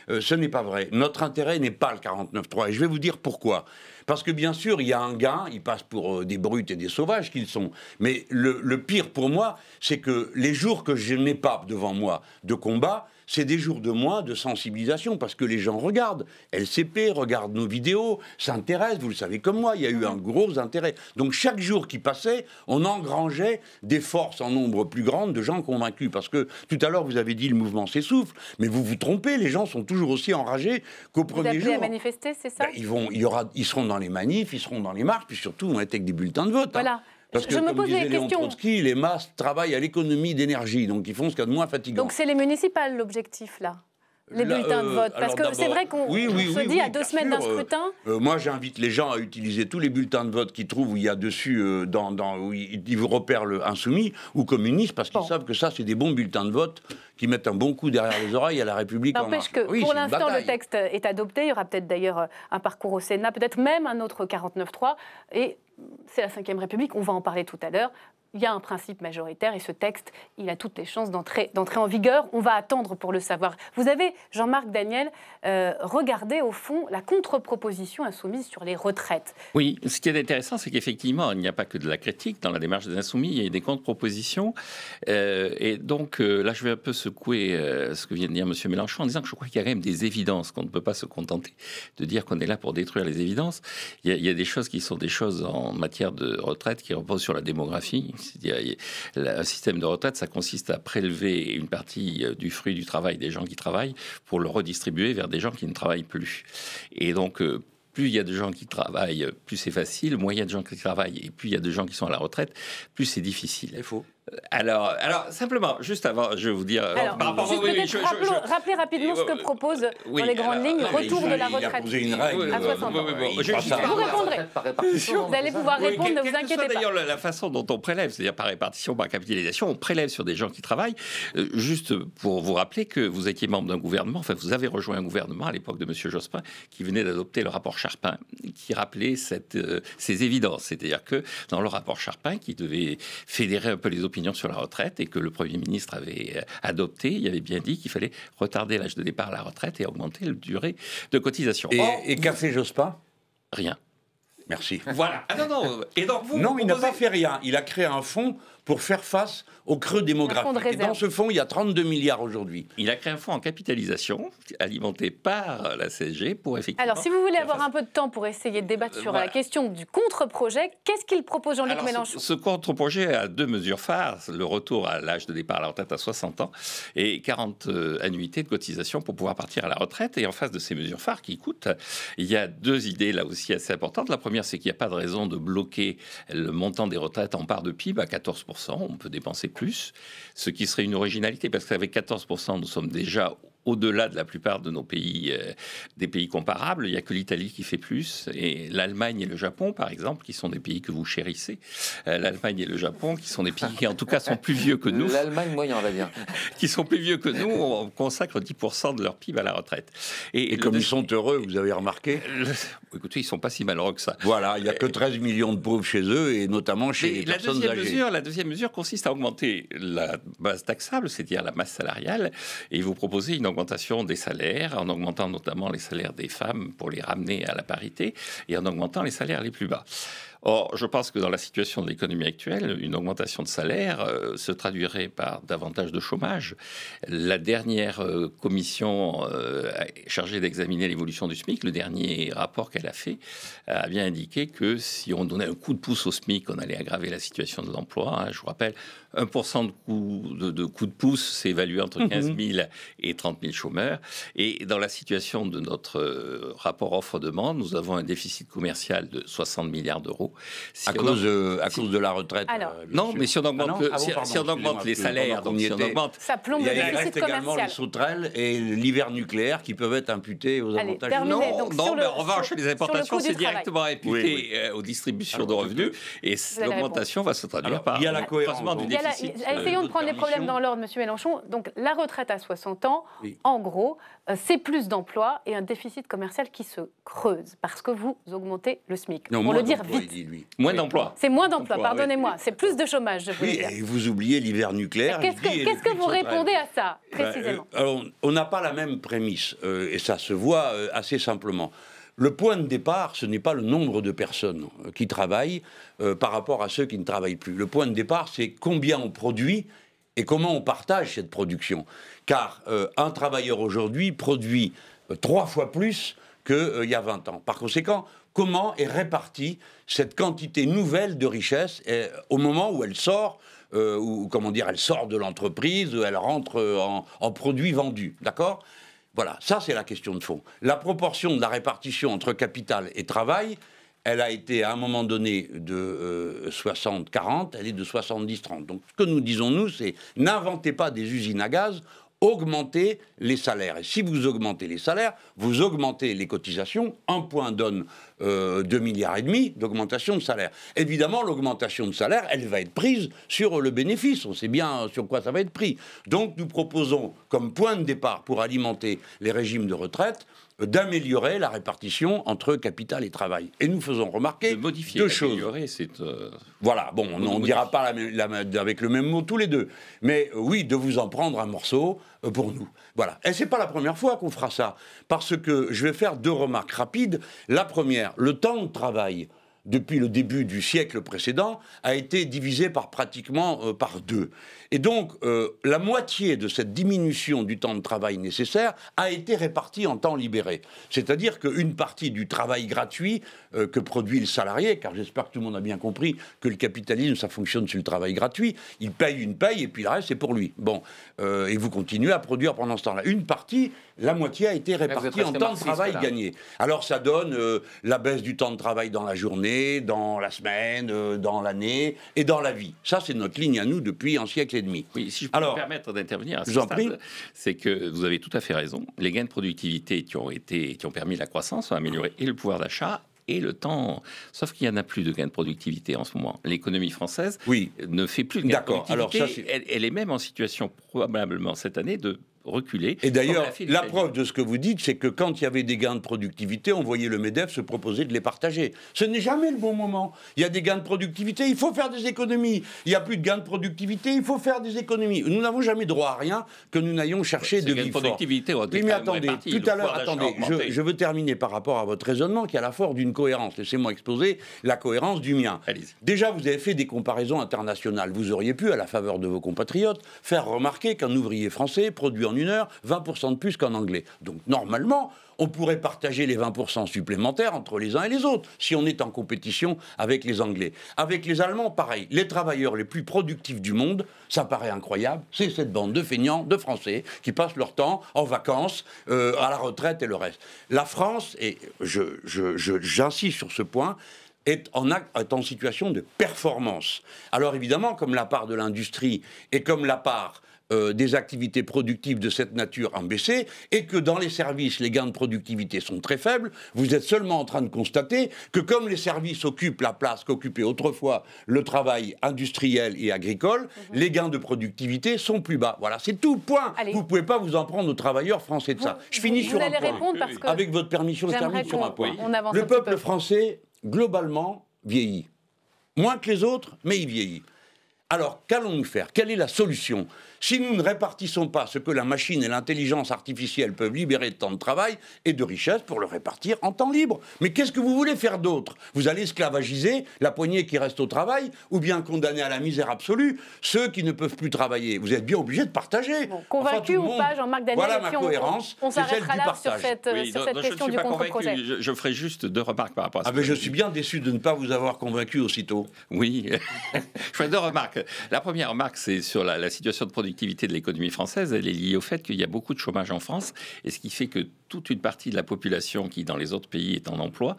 ce n'est pas vrai. Notre intérêt n'est pas le 49.3 et je vais vous dire pourquoi. Parce que bien sûr, il y a un gain, ils passent pour des brutes et des sauvages qu'ils sont. Mais le pire pour moi, c'est que les jours que je n'ai pas devant moi de combat, c'est des jours de moins de sensibilisation, parce que les gens regardent. LCP regardent nos vidéos, s'intéressent, vous le savez comme moi, il y a eu un gros intérêt. Donc chaque jour qui passait, on engrangeait des forces en nombre plus grande de gens convaincus. Parce que tout à l'heure, vous avez dit le mouvement s'essouffle, mais vous vous trompez, les gens sont toujours aussi enragés qu'au premier jour. Vous appelez à manifester, c'est ça? Ils seront dans les manifs, ils seront dans les marches, puis surtout, vont être avec des bulletins de vote. Voilà. Parce que, comme disait Léon Trotsky, les masses travaillent à l'économie d'énergie, donc ils font ce qu'il y a de moins fatigant. Donc c'est les municipales, l'objectif, là? les bulletins de vote? Parce que c'est vrai qu'on se dit à 2 semaines d'un scrutin. Moi, j'invite les gens à utiliser tous les bulletins de vote qu'ils trouvent où il y a dessus, où ils repèrent le insoumis ou communiste, parce qu'ils savent que ça, c'est des bons bulletins de vote qui mettent un bon coup derrière les oreilles à la République en marche. N'empêche que pour l'instant, le texte est adopté. Il y aura peut-être d'ailleurs un parcours au Sénat, peut-être même un autre 49.3. Et c'est la Ve République, on va en parler tout à l'heure. Il y a un principe majoritaire et ce texte, il a toutes les chances d'entrer en vigueur. On va attendre pour le savoir. Vous avez, Jean-Marc Daniel, regardé au fond la contre-proposition insoumise sur les retraites. Oui, ce qui est intéressant, c'est qu'effectivement, il n'y a pas que de la critique dans la démarche des insoumis, il y a des contre-propositions. Et donc là, je vais un peu secouer ce que vient de dire M. Mélenchon en disant que je crois qu'il y a quand même des évidences, qu'on ne peut pas se contenter de dire qu'on est là pour détruire les évidences. Il y a des choses qui sont des choses en matière de retraite qui reposent sur la démographie. C'est-à-dire, un système de retraite, ça consiste à prélever une partie du fruit du travail des gens qui travaillent pour le redistribuer vers des gens qui ne travaillent plus. Et donc, plus il y a de gens qui travaillent, plus c'est facile. Moins il y a de gens qui travaillent et plus il y a de gens qui sont à la retraite, plus c'est difficile. Il faut. Alors, simplement, juste avant, je vais vous dire... Rappelez rapidement ce que propose dans les grandes lignes, retour de la retraite à 60 ans. Vous répondrez. Vous allez pouvoir répondre, ne vous inquiétez pas. D'ailleurs, la façon dont on prélève, c'est-à-dire par répartition, par capitalisation, on prélève sur des gens qui travaillent. Juste pour vous rappeler que vous étiez membre d'un gouvernement, enfin, vous avez rejoint un gouvernement à l'époque de M. Jospin, qui venait d'adopter le rapport Charpin, qui rappelait ces évidences. C'est-à-dire que dans le rapport Charpin, qui devait fédérer un peu les opinions sur la retraite et que le Premier ministre avait adopté, il avait bien dit qu'il fallait retarder l'âge de départ à la retraite et augmenter la durée de cotisation. Et qu'a fait Jospin? Rien. Merci. Voilà. Ah non. Et donc il n'a pas fait rien. Il a créé un fonds pour faire face au creux démographique. Et dans ce fonds, il y a 32 milliards aujourd'hui. Il a créé un fonds en capitalisation alimenté par la CSG pour effectivement... Alors, si vous voulez avoir un peu de temps pour essayer de débattre sur la question du contre-projet, qu'est-ce qu'il propose Jean-Luc Mélenchon? Ce contre-projet a 2 mesures phares. Le retour à l'âge de départ à la retraite à 60 ans et 40 annuités de cotisation pour pouvoir partir à la retraite. Et en face de ces mesures phares qui coûtent, il y a 2 idées là aussi assez importantes. La première, c'est qu'il n'y a pas de raison de bloquer le montant des retraites en part de PIB à 14%. On peut dépenser plus, ce qui serait une originalité, parce qu'avec 14%, nous sommes déjà au-delà de la plupart de nos pays, des pays comparables. Il n'y a que l'Italie qui fait plus, et l'Allemagne et le Japon, par exemple, qui sont des pays que vous chérissez. L'Allemagne et le Japon, qui sont des pays qui, en tout cas, sont plus vieux que nous. L'Allemagne, moyen, on va dire. Qui sont plus vieux que nous, on consacre 10% de leur PIB à la retraite. Et comme ils sont heureux, vous avez remarqué Écoutez, ils ne sont pas si malheureux que ça. Voilà, il n'y a que 13 millions de pauvres chez eux, et notamment chez les personnes âgées. La deuxième mesure consiste à augmenter la base taxable, c'est-à-dire la masse salariale, et vous proposez une augmentation des salaires, en augmentant notamment les salaires des femmes pour les ramener à la parité, et en augmentant les salaires les plus bas. Or, je pense que dans la situation de l'économie actuelle, une augmentation de salaire se traduirait par davantage de chômage. La dernière commission chargée d'examiner l'évolution du SMIC, le dernier rapport qu'elle a fait, a bien indiqué que si on donnait un coup de pouce au SMIC, on allait aggraver la situation de l'emploi. Je vous rappelle, 1% de coup de pouce, c'est évalué entre 15 000 et 30 000 chômeurs. Et dans la situation de notre rapport offre-demande, nous avons un déficit commercial de 60 milliards d'euros. À cause de la retraite. Non, mais si on augmente, si on augmente les salaires, donc si on augmente... Ça plombe le déficit commercial. Il reste également les sauterelles et l'hiver nucléaire qui peuvent être imputés aux avantages. Non, mais en revanche, les importations, c'est directement imputé aux distributions de revenus. Et l'augmentation va se traduire par l'accroissement du déficit. Essayons de prendre les problèmes dans l'ordre, M. Mélenchon. Donc, la retraite à 60 ans, en gros, c'est plus d'emplois et un déficit commercial qui se creuse parce que vous augmentez le SMIC. Non, pour le dire vite. Moins d'emplois. C'est moins d'emplois, pardonnez-moi. C'est plus de chômage, je voulais dire. Et vous oubliez l'hiver nucléaire. Qu'est-ce que vous répondez à ça, précisément? Alors, on n'a pas la même prémisse, et ça se voit assez simplement. Le point de départ, ce n'est pas le nombre de personnes qui travaillent par rapport à ceux qui ne travaillent plus. Le point de départ, c'est combien on produit et comment on partage cette production. Car un travailleur aujourd'hui produit 3 fois plus qu'il y a 20 ans. Par conséquent, comment est répartie cette quantité nouvelle de richesse au moment où elle sort, elle sort de l'entreprise, où elle rentre en produits vendus, d'accord ? Voilà, ça c'est la question de fond. La proportion de la répartition entre capital et travail, elle a été à un moment donné de 60-40, elle est de 70-30. Donc ce que nous disons, nous, c'est n'inventez pas des usines à gaz augmenter les salaires. Et si vous augmentez les salaires, vous augmentez les cotisations. Un point donne 2,5 milliards d'augmentation de salaire. Évidemment, l'augmentation de salaire, elle va être prise sur le bénéfice. On sait bien sur quoi ça va être pris. Donc, nous proposons, comme point de départ pour alimenter les régimes de retraite, d'améliorer la répartition entre capital et travail. Et nous faisons remarquer deux choses. Voilà, bon, on ne dira pas avec le même mot tous les deux. Mais oui, de vous en prendre un morceau pour nous. Voilà. Et ce n'est pas la première fois qu'on fera ça. Parce que je vais faire 2 remarques rapides. La première, le temps de travail depuis le début du siècle précédent, a été divisé pratiquement par 2. Et donc, la moitié de cette diminution du temps de travail nécessaire a été répartie en temps libéré. C'est-à-dire qu'une partie du travail gratuit que produit le salarié, car j'espère que tout le monde a bien compris que le capitalisme, ça fonctionne sur le travail gratuit, il paye une paye et puis le reste, c'est pour lui. Bon, et vous continuez à produire pendant ce temps-là. Une partie, la moitié a été répartie en temps de travail gagné. Alors, ça donne la baisse du temps de travail dans la journée, dans la semaine, dans l'année et dans la vie. Ça, c'est notre ligne à nous depuis un siècle et demi. Oui, si je peux me permettre d'intervenir à ce stade, c'est que vous avez tout à fait raison. Les gains de productivité qui ont permis la croissance ont amélioré et le pouvoir d'achat et le temps. Sauf qu'il n'y en a plus de gains de productivité en ce moment. L'économie française ne fait plus de gains de productivité. Alors ça, elle est même en situation probablement cette année de reculer. Et d'ailleurs, la preuve de ce que vous dites, c'est que quand il y avait des gains de productivité, on voyait le MEDEF se proposer de les partager. Ce n'est jamais le bon moment. Il y a des gains de productivité, il faut faire des économies. Il n'y a plus de gains de productivité, il faut faire des économies. Nous n'avons jamais droit à rien que nous n'ayons cherché de vivre fort. Oui, mais attendez, tout à l'heure, attendez, je veux terminer par rapport à votre raisonnement qui a la force d'une cohérence. Laissez-moi exposer la cohérence du mien. Déjà, vous avez fait des comparaisons internationales. Vous auriez pu, à la faveur de vos compatriotes, faire remarquer qu'un ouvrier français produit en une heure 20% de plus qu'en anglais. Donc normalement, on pourrait partager les 20% supplémentaires entre les uns et les autres, si on est en compétition avec les Anglais. Avec les Allemands, pareil. Les travailleurs les plus productifs du monde, ça paraît incroyable, c'est cette bande de feignants, de Français, qui passent leur temps en vacances, à la retraite et le reste. La France, et j'insiste sur ce point, est en situation de performance. Alors évidemment, comme la part de l'industrie et comme la part des activités productives de cette nature ont baissé, et que dans les services, les gains de productivité sont très faibles, vous êtes seulement en train de constater que comme les services occupent la place qu'occupait autrefois le travail industriel et agricole, les gains de productivité sont plus bas. Voilà, c'est tout, point. Allez. Vous ne pouvez pas vous en prendre aux travailleurs français de ça. Je finis sur un point. Avec votre permission, je termine sur un point. Le peuple français, globalement, vieillit. Moins que les autres, mais il vieillit. Alors, qu'allons-nous faire? Quelle est la solution? Si nous ne répartissons pas ce que la machine et l'intelligence artificielle peuvent libérer de temps de travail et de richesse pour le répartir en temps libre. Mais qu'est-ce que vous voulez faire d'autre? Vous allez esclavagiser la poignée qui reste au travail ou bien condamner à la misère absolue ceux qui ne peuvent plus travailler? Vous êtes bien obligé de partager. Bon, convaincu ou pas, Jean-Marc Daniel? Voilà ma cohérence. On s'arrêtera là sur cette question du contre-projet. Je ferai juste 2 remarques par rapport à ça. Ah ben je suis bien déçu de ne pas vous avoir convaincu aussitôt. Oui, je ferai 2 remarques. La première remarque, c'est sur la situation de productivité de l'économie française. Elle est liée au fait qu'il y a beaucoup de chômage en France, et ce qui fait que toute une partie de la population qui, dans les autres pays, est en emploi,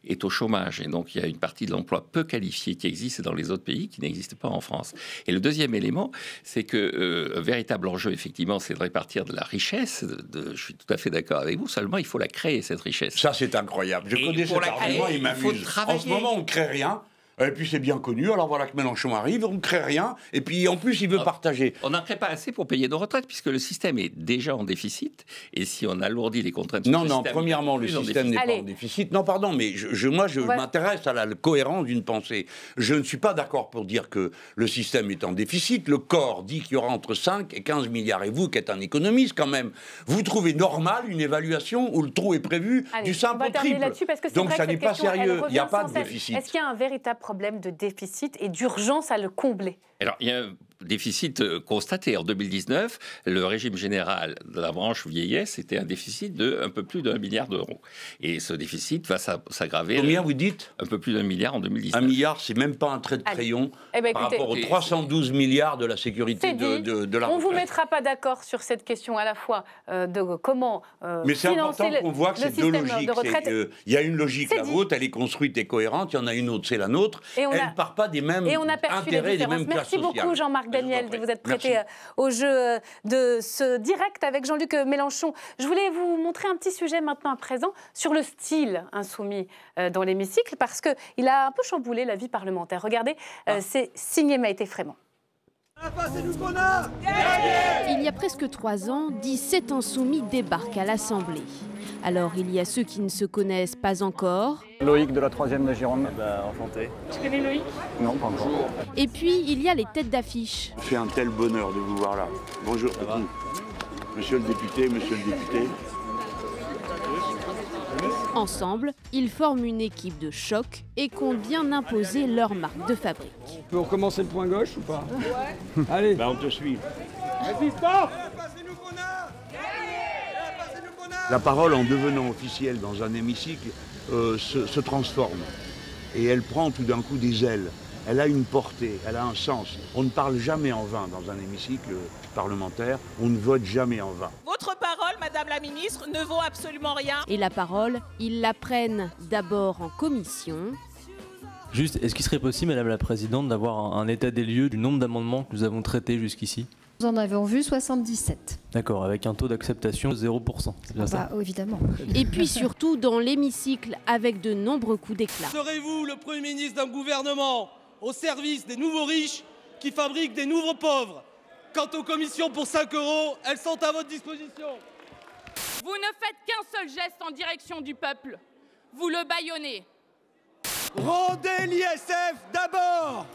est au chômage. Et donc, il y a une partie de l'emploi peu qualifié qui existe dans les autres pays qui n'existe pas en France. Et le deuxième élément, c'est que un véritable enjeu, effectivement, c'est de répartir de la richesse. Je suis tout à fait d'accord avec vous. Seulement, il faut la créer, cette richesse. Ça, c'est incroyable. Je connais cet argument, il m'amuse. En ce moment, on ne crée rien. Et puis c'est bien connu, alors voilà que Mélenchon arrive, on ne crée rien, et puis en plus il veut partager. On n'en crée pas assez pour payer nos retraites, puisque le système est déjà en déficit, et si on alourdit les contraintes... Non, premièrement, le système n'est pas en déficit. Non, pardon, mais moi je m'intéresse à la cohérence d'une pensée. Je ne suis pas d'accord pour dire que le système est en déficit. Le corps dit qu'il y aura entre 5 et 15 milliards. Et vous, qui êtes un économiste quand même, vous trouvez normal une évaluation où le trou est prévu du simple au triple? Donc ça n'est pas sérieux, il n'y a pas de déficit. Est-ce qu'il y a un véritable problème de déficit et d'urgence à le combler? Alors, il y a un déficit constaté. En 2019, le régime général de la branche vieillesse était un déficit de un peu plus d'1 milliard d'euros. Et ce déficit va s'aggraver. Combien vous dites? Un peu plus d'1 milliard en 2019. 1 milliard, c'est même pas un trait de crayon par rapport aux 312 milliards de la sécurité de la retraite. On ne vous mettra pas d'accord sur cette question à la fois de comment mais c'est important qu'on voit que c'est 2 logiques. Il y a une logique, la vôtre, elle est construite et cohérente. Il y en a une autre, c'est la nôtre. Elle ne part pas des mêmes intérêts, des mêmes classes sociales. Merci beaucoup, Jean-Marc Marc Daniel, de vous être prêté au jeu de ce direct avec Jean-Luc Mélenchon. Je voulais vous montrer un petit sujet maintenant à présent sur le style insoumis dans l'hémicycle, parce qu'il a un peu chamboulé la vie parlementaire. Regardez, c'est signé Maïté Frémont. Il y a presque 3 ans, 17 insoumis débarquent à l'Assemblée. Alors, il y a ceux qui ne se connaissent pas encore. Loïc de la 3e de Gironde. Enchanté. Tu connais Loïc? Non, pas encore. Et puis, il y a les têtes d'affiche. C'est un tel bonheur de vous voir là. Bonjour. Monsieur le député, monsieur le député. Ensemble, ils forment une équipe de choc et comptent bien imposer leur marque de fabrique. On peut recommencer le point gauche ou pas? Ouais. Allez. On te suit. La parole, en devenant officielle dans un hémicycle, se transforme. Et elle prend tout d'un coup des ailes. Elle a une portée, elle a un sens. On ne parle jamais en vain dans un hémicycle parlementaire. On ne vote jamais en vain. Votre parole, Madame la Ministre, ne vaut absolument rien. Et la parole, ils la prennent d'abord en commission. Juste, est-ce qu'il serait possible, Madame la Présidente, d'avoir un état des lieux du nombre d'amendements que nous avons traités jusqu'ici? Nous en avons vu 77. D'accord, avec un taux d'acceptation de 0%, c'est bien ça? Évidemment. Et puis surtout dans l'hémicycle, avec de nombreux coups d'éclat. Serez-vous le Premier ministre d'un gouvernement au service des nouveaux riches qui fabriquent des nouveaux pauvres? Quant aux commissions pour 5 €, elles sont à votre disposition. Vous ne faites qu'un seul geste en direction du peuple. Vous le bâillonnez. Rendez l'ISF d'abord!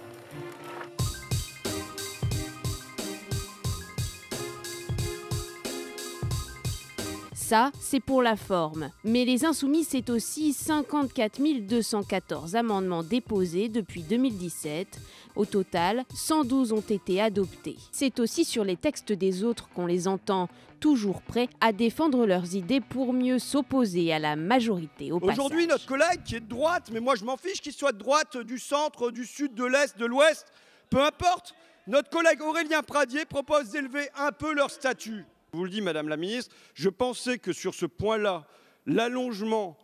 Ça, c'est pour la forme. Mais les Insoumis, c'est aussi 54 214 amendements déposés depuis 2017. Au total, 112 ont été adoptés. C'est aussi sur les textes des autres qu'on les entend, toujours prêts à défendre leurs idées pour mieux s'opposer à la majorité au passage. Aujourd'hui, notre collègue qui est de droite, mais moi je m'en fiche qu'il soit de droite, du centre, du sud, de l'est, de l'ouest, peu importe, notre collègue Aurélien Pradié propose d'élever un peu leur statut. Je vous le dis, Madame la Ministre, je pensais que sur ce point-là, l'allongement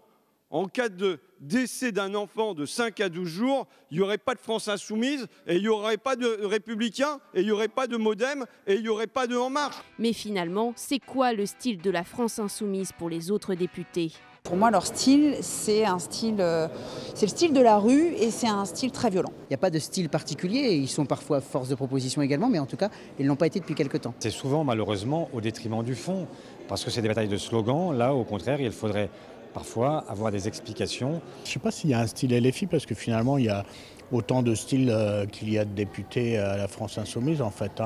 en cas de décès d'un enfant de 5 à 12 jours, il n'y aurait pas de France Insoumise, et il n'y aurait pas de Républicains, et il n'y aurait pas de Modem, et il n'y aurait pas de En Marche. Mais finalement, c'est quoi le style de la France Insoumise pour les autres députés ? Pour moi, leur style, c'est le style de la rue et c'est un style très violent. Il n'y a pas de style particulier, ils sont parfois force de proposition également, mais en tout cas, ils ne l'ont pas été depuis quelque temps. C'est souvent, malheureusement, au détriment du fond, parce que c'est des batailles de slogans. Là, au contraire, il faudrait parfois avoir des explications. Je ne sais pas s'il y a un style LFI, parce que finalement, il y a autant de styles qu'il y a de députés à la France Insoumise, en fait,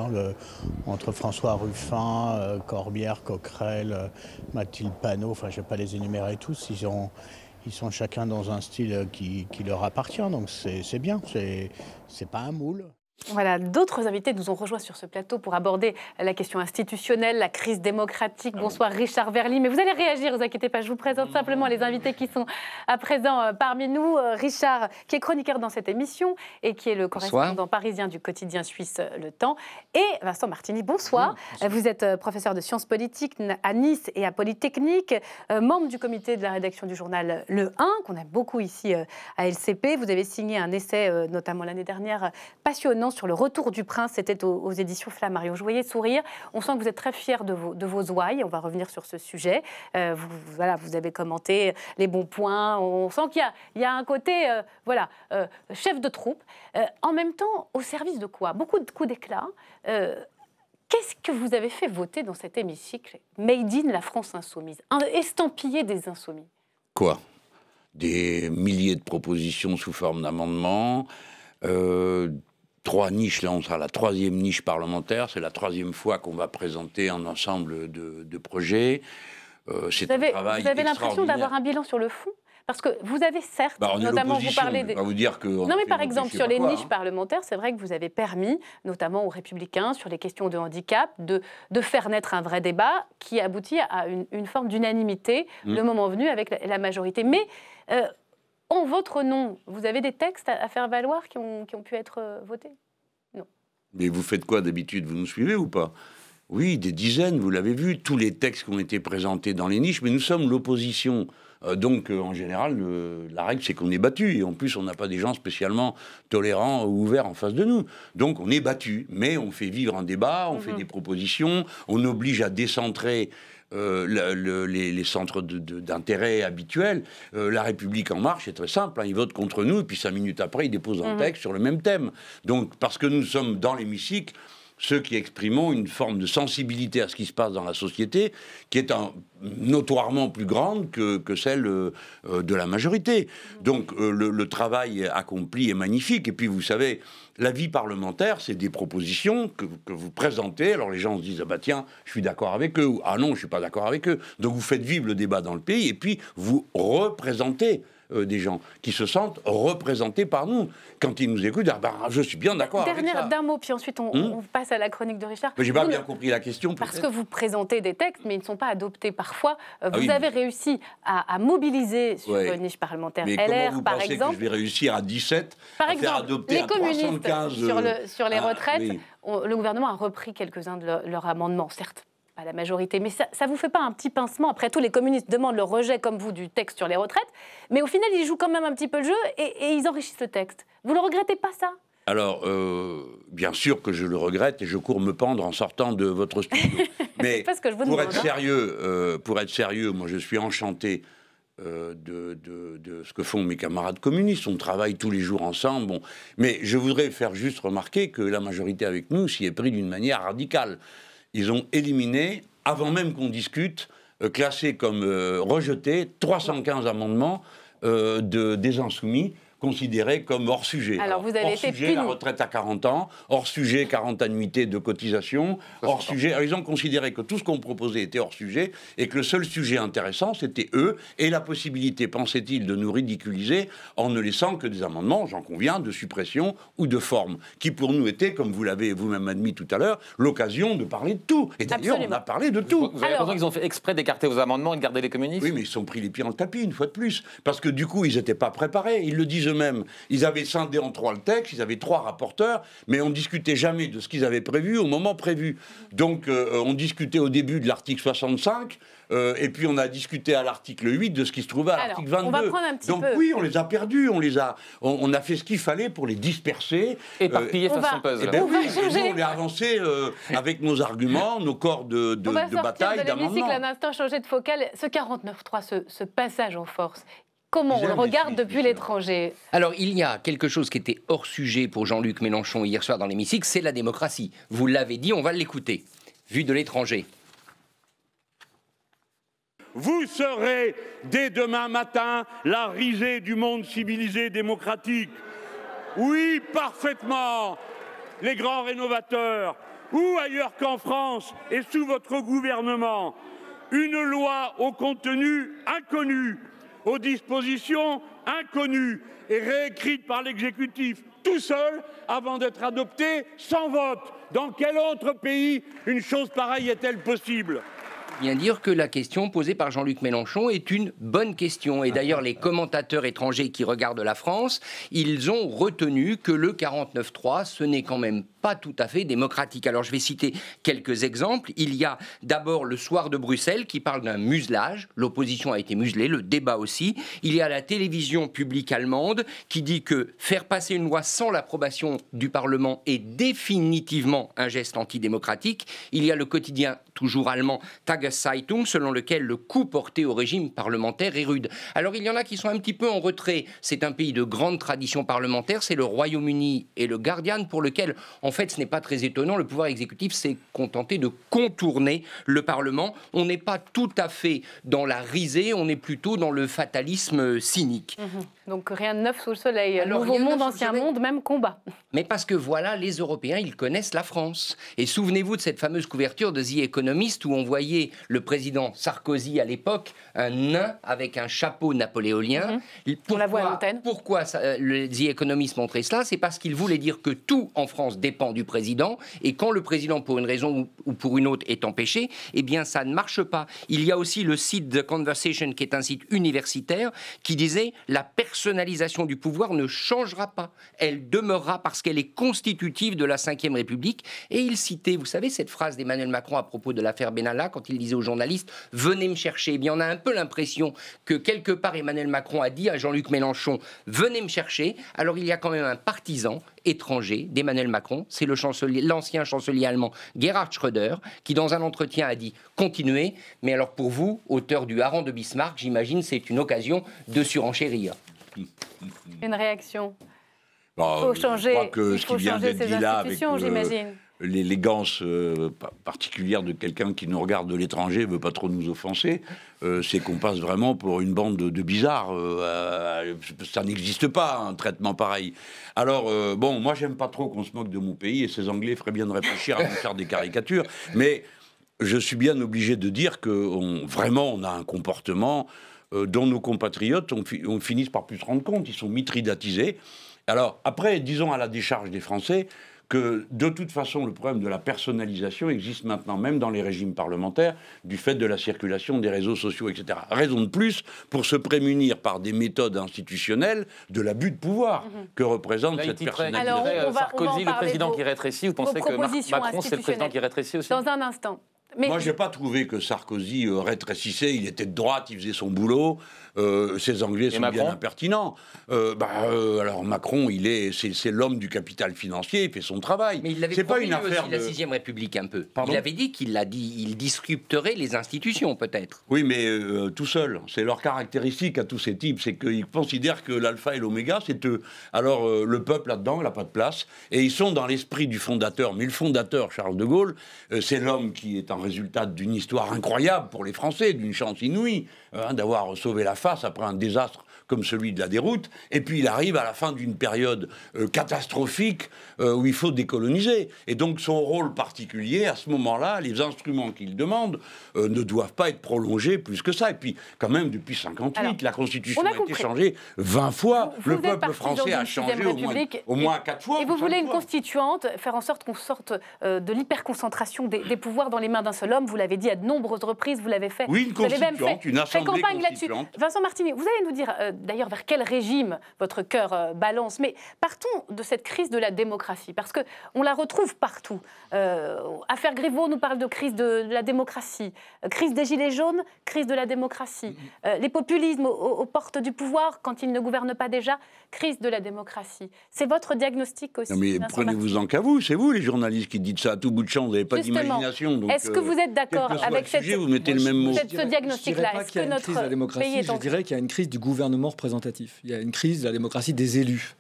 entre François Ruffin, Corbière, Coquerel, Mathilde Panot, enfin je ne vais pas les énumérer tous, ils sont chacun dans un style qui leur appartient, donc c'est bien, c'est pas un moule. Voilà, d'autres invités nous ont rejoints sur ce plateau pour aborder la question institutionnelle, la crise démocratique. Bonsoir Richard Verly, mais vous allez réagir, ne vous inquiétez pas, je vous présente simplement les invités qui sont à présent parmi nous. Richard, qui est chroniqueur dans cette émission et qui est le correspondant parisien du quotidien suisse Le Temps. Et Vincent Martini, bonsoir. Vous êtes professeur de sciences politiques à Nice et à Polytechnique, membre du comité de la rédaction du journal Le 1, qu'on a beaucoup ici à LCP. Vous avez signé un essai, notamment l'année dernière, passionnant sur le retour du prince, c'était aux éditions Flammarion. Je voyais sourire, on sent que vous êtes très fiers de vos ouailles, on va revenir sur ce sujet. Vous avez commenté les bons points, on sent qu'il y a un côté chef de troupe. En même temps, au service de quoi? Beaucoup de coups d'éclat. Qu'est-ce que vous avez fait voter dans cet hémicycle? Made in la France Insoumise, un estampillé des Insoumis. Quoi? Des milliers de propositions sous forme d'amendements, 3 niches, là on sera à la 3e niche parlementaire, c'est la 3e fois qu'on va présenter un ensemble de projets. C'est un travail Vous avez l'impression d'avoir un bilan sur le fond? Parce que vous avez certes, notamment vous parlez des... vous dire que non mais par exemple sur les niches parlementaires, c'est vrai que vous avez permis, notamment aux Républicains, sur les questions de handicap, de faire naître un vrai débat qui aboutit à une forme d'unanimité le moment venu avec la majorité. Mais en votre nom, vous avez des textes à faire valoir qui ont pu être votés? Non. Mais vous faites quoi d'habitude? Vous nous suivez ou pas? Oui, des dizaines, vous l'avez vu, tous les textes qui ont été présentés dans les niches, mais nous sommes l'opposition. Donc, en général, la règle, c'est qu'on est battu. Et en plus, on n'a pas des gens spécialement tolérants ou ouverts en face de nous. Donc, on est battu. Mais on fait vivre un débat, on fait des propositions, on oblige à décentrer les centres d'intérêt habituels. La République En Marche, c'est très simple. Ils votent contre nous, et puis 5 minutes après, ils déposent un texte sur le même thème. Donc, parce que nous sommes dans l'hémicycle, ceux qui exprimons une forme de sensibilité à ce qui se passe dans la société, qui est notoirement plus grande que celle de la majorité. Donc le travail accompli est magnifique. Et puis vous savez, la vie parlementaire, c'est des propositions que vous présentez. Alors les gens se disent, ah bah tiens, je suis d'accord avec eux, ou ah non, je suis pas d'accord avec eux. Donc vous faites vivre le débat dans le pays, et puis vous représentez des gens qui se sentent représentés par nous. Quand ils nous écoutent, ah ben, je suis bien d'accord avec ça. D'un mot, puis ensuite on passe à la chronique de Richard. Mais j'ai pas bien compris la question. Parce que vous présentez des textes, mais ils ne sont pas adoptés parfois. Vous avez réussi à mobiliser sur une niche parlementaire mais LR, par exemple. Que je vais réussir à 17 par à exemple, faire adopter les communistes 315, sur les retraites, le gouvernement a repris quelques-uns de leurs amendements, certes. Pas la majorité, mais ça ne vous fait pas un petit pincement? Après tout, les communistes demandent le rejet, comme vous, du texte sur les retraites, mais au final, ils jouent quand même un petit peu le jeu et ils enrichissent le texte. Vous ne le regrettez pas, ça? Alors, bien sûr que je le regrette et je cours me pendre en sortant de votre studio. Mais pas ce que je vous pour demande, être sérieux, moi je suis enchanté de ce que font mes camarades communistes. On travaille tous les jours ensemble. Bon. Mais je voudrais faire juste remarquer que la majorité avec nous s'y est pris d'une manière radicale. Ils ont éliminé, avant même qu'on discute, classé comme rejeté 315 amendements des Insoumis, considérés comme hors sujet. Alors vous avez été sujet, la retraite à 40 ans, hors sujet, 40 annuités de cotisation, hors sujet. Alors, ils ont considéré que tout ce qu'on proposait était hors sujet et que le seul sujet intéressant, c'était eux et la possibilité, pensait-il, de nous ridiculiser en ne laissant que des amendements, j'en conviens, de suppression ou de forme, qui pour nous étaient, comme vous l'avez vous-même admis tout à l'heure, l'occasion de parler de tout. Et d'ailleurs, on a parlé de tout. Vous avez l'impression qu'ils ont fait exprès d'écarter vos amendements et de garder les communistes? Oui, mais ils se sont pris les pieds dans le tapis, une fois de plus. Parce que du coup, ils n'étaient pas préparés. Ils le disent eux-mêmes. Ils avaient scindé en 3 le texte, ils avaient 3 rapporteurs, mais on ne discutait jamais de ce qu'ils avaient prévu au moment prévu. Donc, on discutait au début de l'article 65, et puis on a discuté à l'article 8 de ce qui se trouvait à l'article 22. On va prendre un petit Donc peu. oui, on les a perdus, on a fait ce qu'il fallait pour les disperser. Éparpiller façon puzzle. Ben oui, on les a avancés avec nos arguments, nos corps de bataille, d'amendements. On va sortir de l'hémicycle un instant, changer de focale. Ce 49.3, ce passage en force, comment on le regarde depuis l'étranger? Alors, il y a quelque chose qui était hors sujet pour Jean-Luc Mélenchon hier soir dans l'hémicycle, c'est la démocratie. Vous l'avez dit, on va l'écouter. Vu de l'étranger. Vous serez, dès demain matin, la risée du monde civilisé démocratique. Oui, parfaitement. Les grands rénovateurs, où ailleurs qu'en France et sous votre gouvernement, une loi au contenu inconnu, aux dispositions inconnues et réécrites par l'exécutif tout seul avant d'être adoptée sans vote. Dans quel autre pays une chose pareille est-elle possible ? Bien dire que la question posée par Jean-Luc Mélenchon est une bonne question. Et d'ailleurs, les commentateurs étrangers qui regardent la France, ils ont retenu que le 49.3, ce n'est quand même pas tout à fait démocratique. Alors, je vais citer quelques exemples. Il y a d'abord le Soir de Bruxelles qui parle d'un muselage. L'opposition a été muselée, le débat aussi. Il y a la télévision publique allemande qui dit que faire passer une loi sans l'approbation du Parlement est définitivement un geste antidémocratique. Il y a le quotidien toujours allemand Tageszeitung, selon lequel le coup porté au régime parlementaire est rude. Alors il y en a qui sont un petit peu en retrait. C'est un pays de grande tradition parlementaire, c'est le Royaume-Uni et le Guardian, pour lequel, en fait, ce n'est pas très étonnant. Le pouvoir exécutif s'est contenté de contourner le Parlement. On n'est pas tout à fait dans la risée, on est plutôt dans le fatalisme cynique. Donc rien de neuf sous le soleil. Alors, Nouveau monde, ancien monde, même combat. Mais parce que voilà, les Européens, ils connaissent la France. Et souvenez-vous de cette fameuse couverture de The Economist où on voyait le président Sarkozy à l'époque, un nain avec un chapeau napoléonien. On la voit à l'antenne. Pourquoi le The Economist montrait cela? C'est parce qu'il voulait dire que tout en France dépend du président. Et quand le président, pour une raison ou pour une autre, est empêché, eh bien ça ne marche pas. Il y a aussi le site The Conversation, qui est un site universitaire, qui disait « La personnalisation du pouvoir ne changera pas. Elle demeurera parce qu'elle est constitutive de la Ve République. » Et il citait, vous savez, cette phrase d'Emmanuel Macron à propos de l'affaire Benalla, quand il disait aux journalistes « Venez me chercher ». Eh bien, on a un peu l'impression que quelque part Emmanuel Macron a dit à Jean-Luc Mélenchon « Venez me chercher ». Alors il y a quand même un partisan étranger d'Emmanuel Macron, c'est l'ancien chancelier allemand Gerhard Schröder, qui dans un entretien a dit « Continuez ». Mais alors pour vous, auteur du Hareng de Bismarck, j'imagine c'est une occasion de surenchérir. Une réaction. Bon, Il faut changer, je crois que il ce faut qui vient changer d'être ces dit là, avec institutions, j'imagine. l'élégance particulière de quelqu'un qui nous regarde de l'étranger, ne veut pas trop nous offenser, c'est qu'on passe vraiment pour une bande de bizarres. Ça n'existe pas, un traitement pareil. Alors, bon, moi, j'aime pas trop qu'on se moque de mon pays, et ces Anglais feraient bien de réfléchir à faire des caricatures, mais je suis bien obligé de dire que vraiment, on a un comportement dont nos compatriotes on finissent par plus se rendre compte. Ils sont mitridatisés. Alors, après, disons à la décharge des Français que, de toute façon, le problème de la personnalisation existe maintenant, même dans les régimes parlementaires, du fait de la circulation des réseaux sociaux, etc. Raison de plus pour se prémunir par des méthodes institutionnelles de l'abus de pouvoir que représente cette personnalisation. Alors, Sarkozy, le président qui rétrécit, vous pensez que Macron, c'est le président qui rétrécit aussi? Dans un instant. Mais... Moi, je n'ai pas trouvé que Sarkozy rétrécissait, il était de droite, il faisait son boulot, ces Anglais sont bien impertinents. Alors Macron, c'est l'homme du capital financier, il fait son travail. Mais il l'avait promis pas aussi la 6ème République un peu. Pardon, il avait dit il disrupterait les institutions peut-être. Oui, mais tout seul. C'est leur caractéristique à tous ces types, c'est qu'ils considèrent que l'alpha et l'oméga, c'est eux. Alors le peuple là-dedans, il n'a pas de place. Et ils sont dans l'esprit du fondateur. Mais le fondateur, Charles de Gaulle, c'est l'homme qui est en résultat d'une histoire incroyable pour les Français, d'une chance inouïe, d'avoir sauvé la face après un désastre comme celui de la déroute, et puis il arrive à la fin d'une période catastrophique où il faut décoloniser. Et donc son rôle particulier, à ce moment-là, les instruments qu'il demande ne doivent pas être prolongés plus que ça. Et puis, quand même, depuis 1958, la Constitution a été changée 20 fois. Le peuple français a changé au moins 4 fois. Et vous voulez une constituante, faire en sorte qu'on sorte de l'hyperconcentration des pouvoirs dans les mains d'un seul homme. Vous l'avez dit à de nombreuses reprises, vous l'avez fait. Oui, une constituante, une assemblée constituante. Vincent Martini, vous allez nous dire d'ailleurs vers quel régime votre cœur balance, mais partons de cette crise de la démocratie, parce qu'on la retrouve partout. Affaire Griveaux nous parle de crise de la démocratie, crise des Gilets jaunes, crise de la démocratie, les populismes aux portes du pouvoir quand ils ne gouvernent pas déjà, crise de la démocratie. C'est votre diagnostic aussi. Non mais prenez-vous-en qu'à vous, c'est vous les journalistes qui dites ça à tout bout de champ, vous n'avez pas d'imagination. Est-ce que vous êtes d'accord avec ce diagnostic-là? Est-ce que notre pays est en... Je dirais qu'il y a une crise du gouvernement représentatif. Il y a une crise de la démocratie des élus.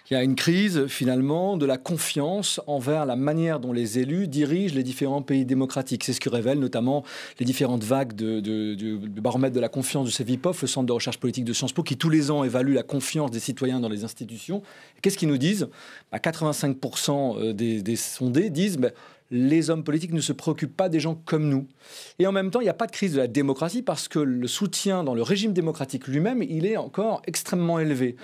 Il y a une crise, finalement, de la confiance envers la manière dont les élus dirigent les différents pays démocratiques. C'est ce que révèlent notamment les différentes vagues du baromètre de la confiance de Cevipof, le centre de recherche politique de Sciences Po, qui tous les ans évalue la confiance des citoyens dans les institutions. Qu'est-ce qu'ils nous disent? 85% des sondés disent... les hommes politiques ne se préoccupent pas des gens comme nous. Et en même temps, il n'y a pas de crise de la démocratie parce que le soutien dans le régime démocratique lui-même, il est encore extrêmement élevé.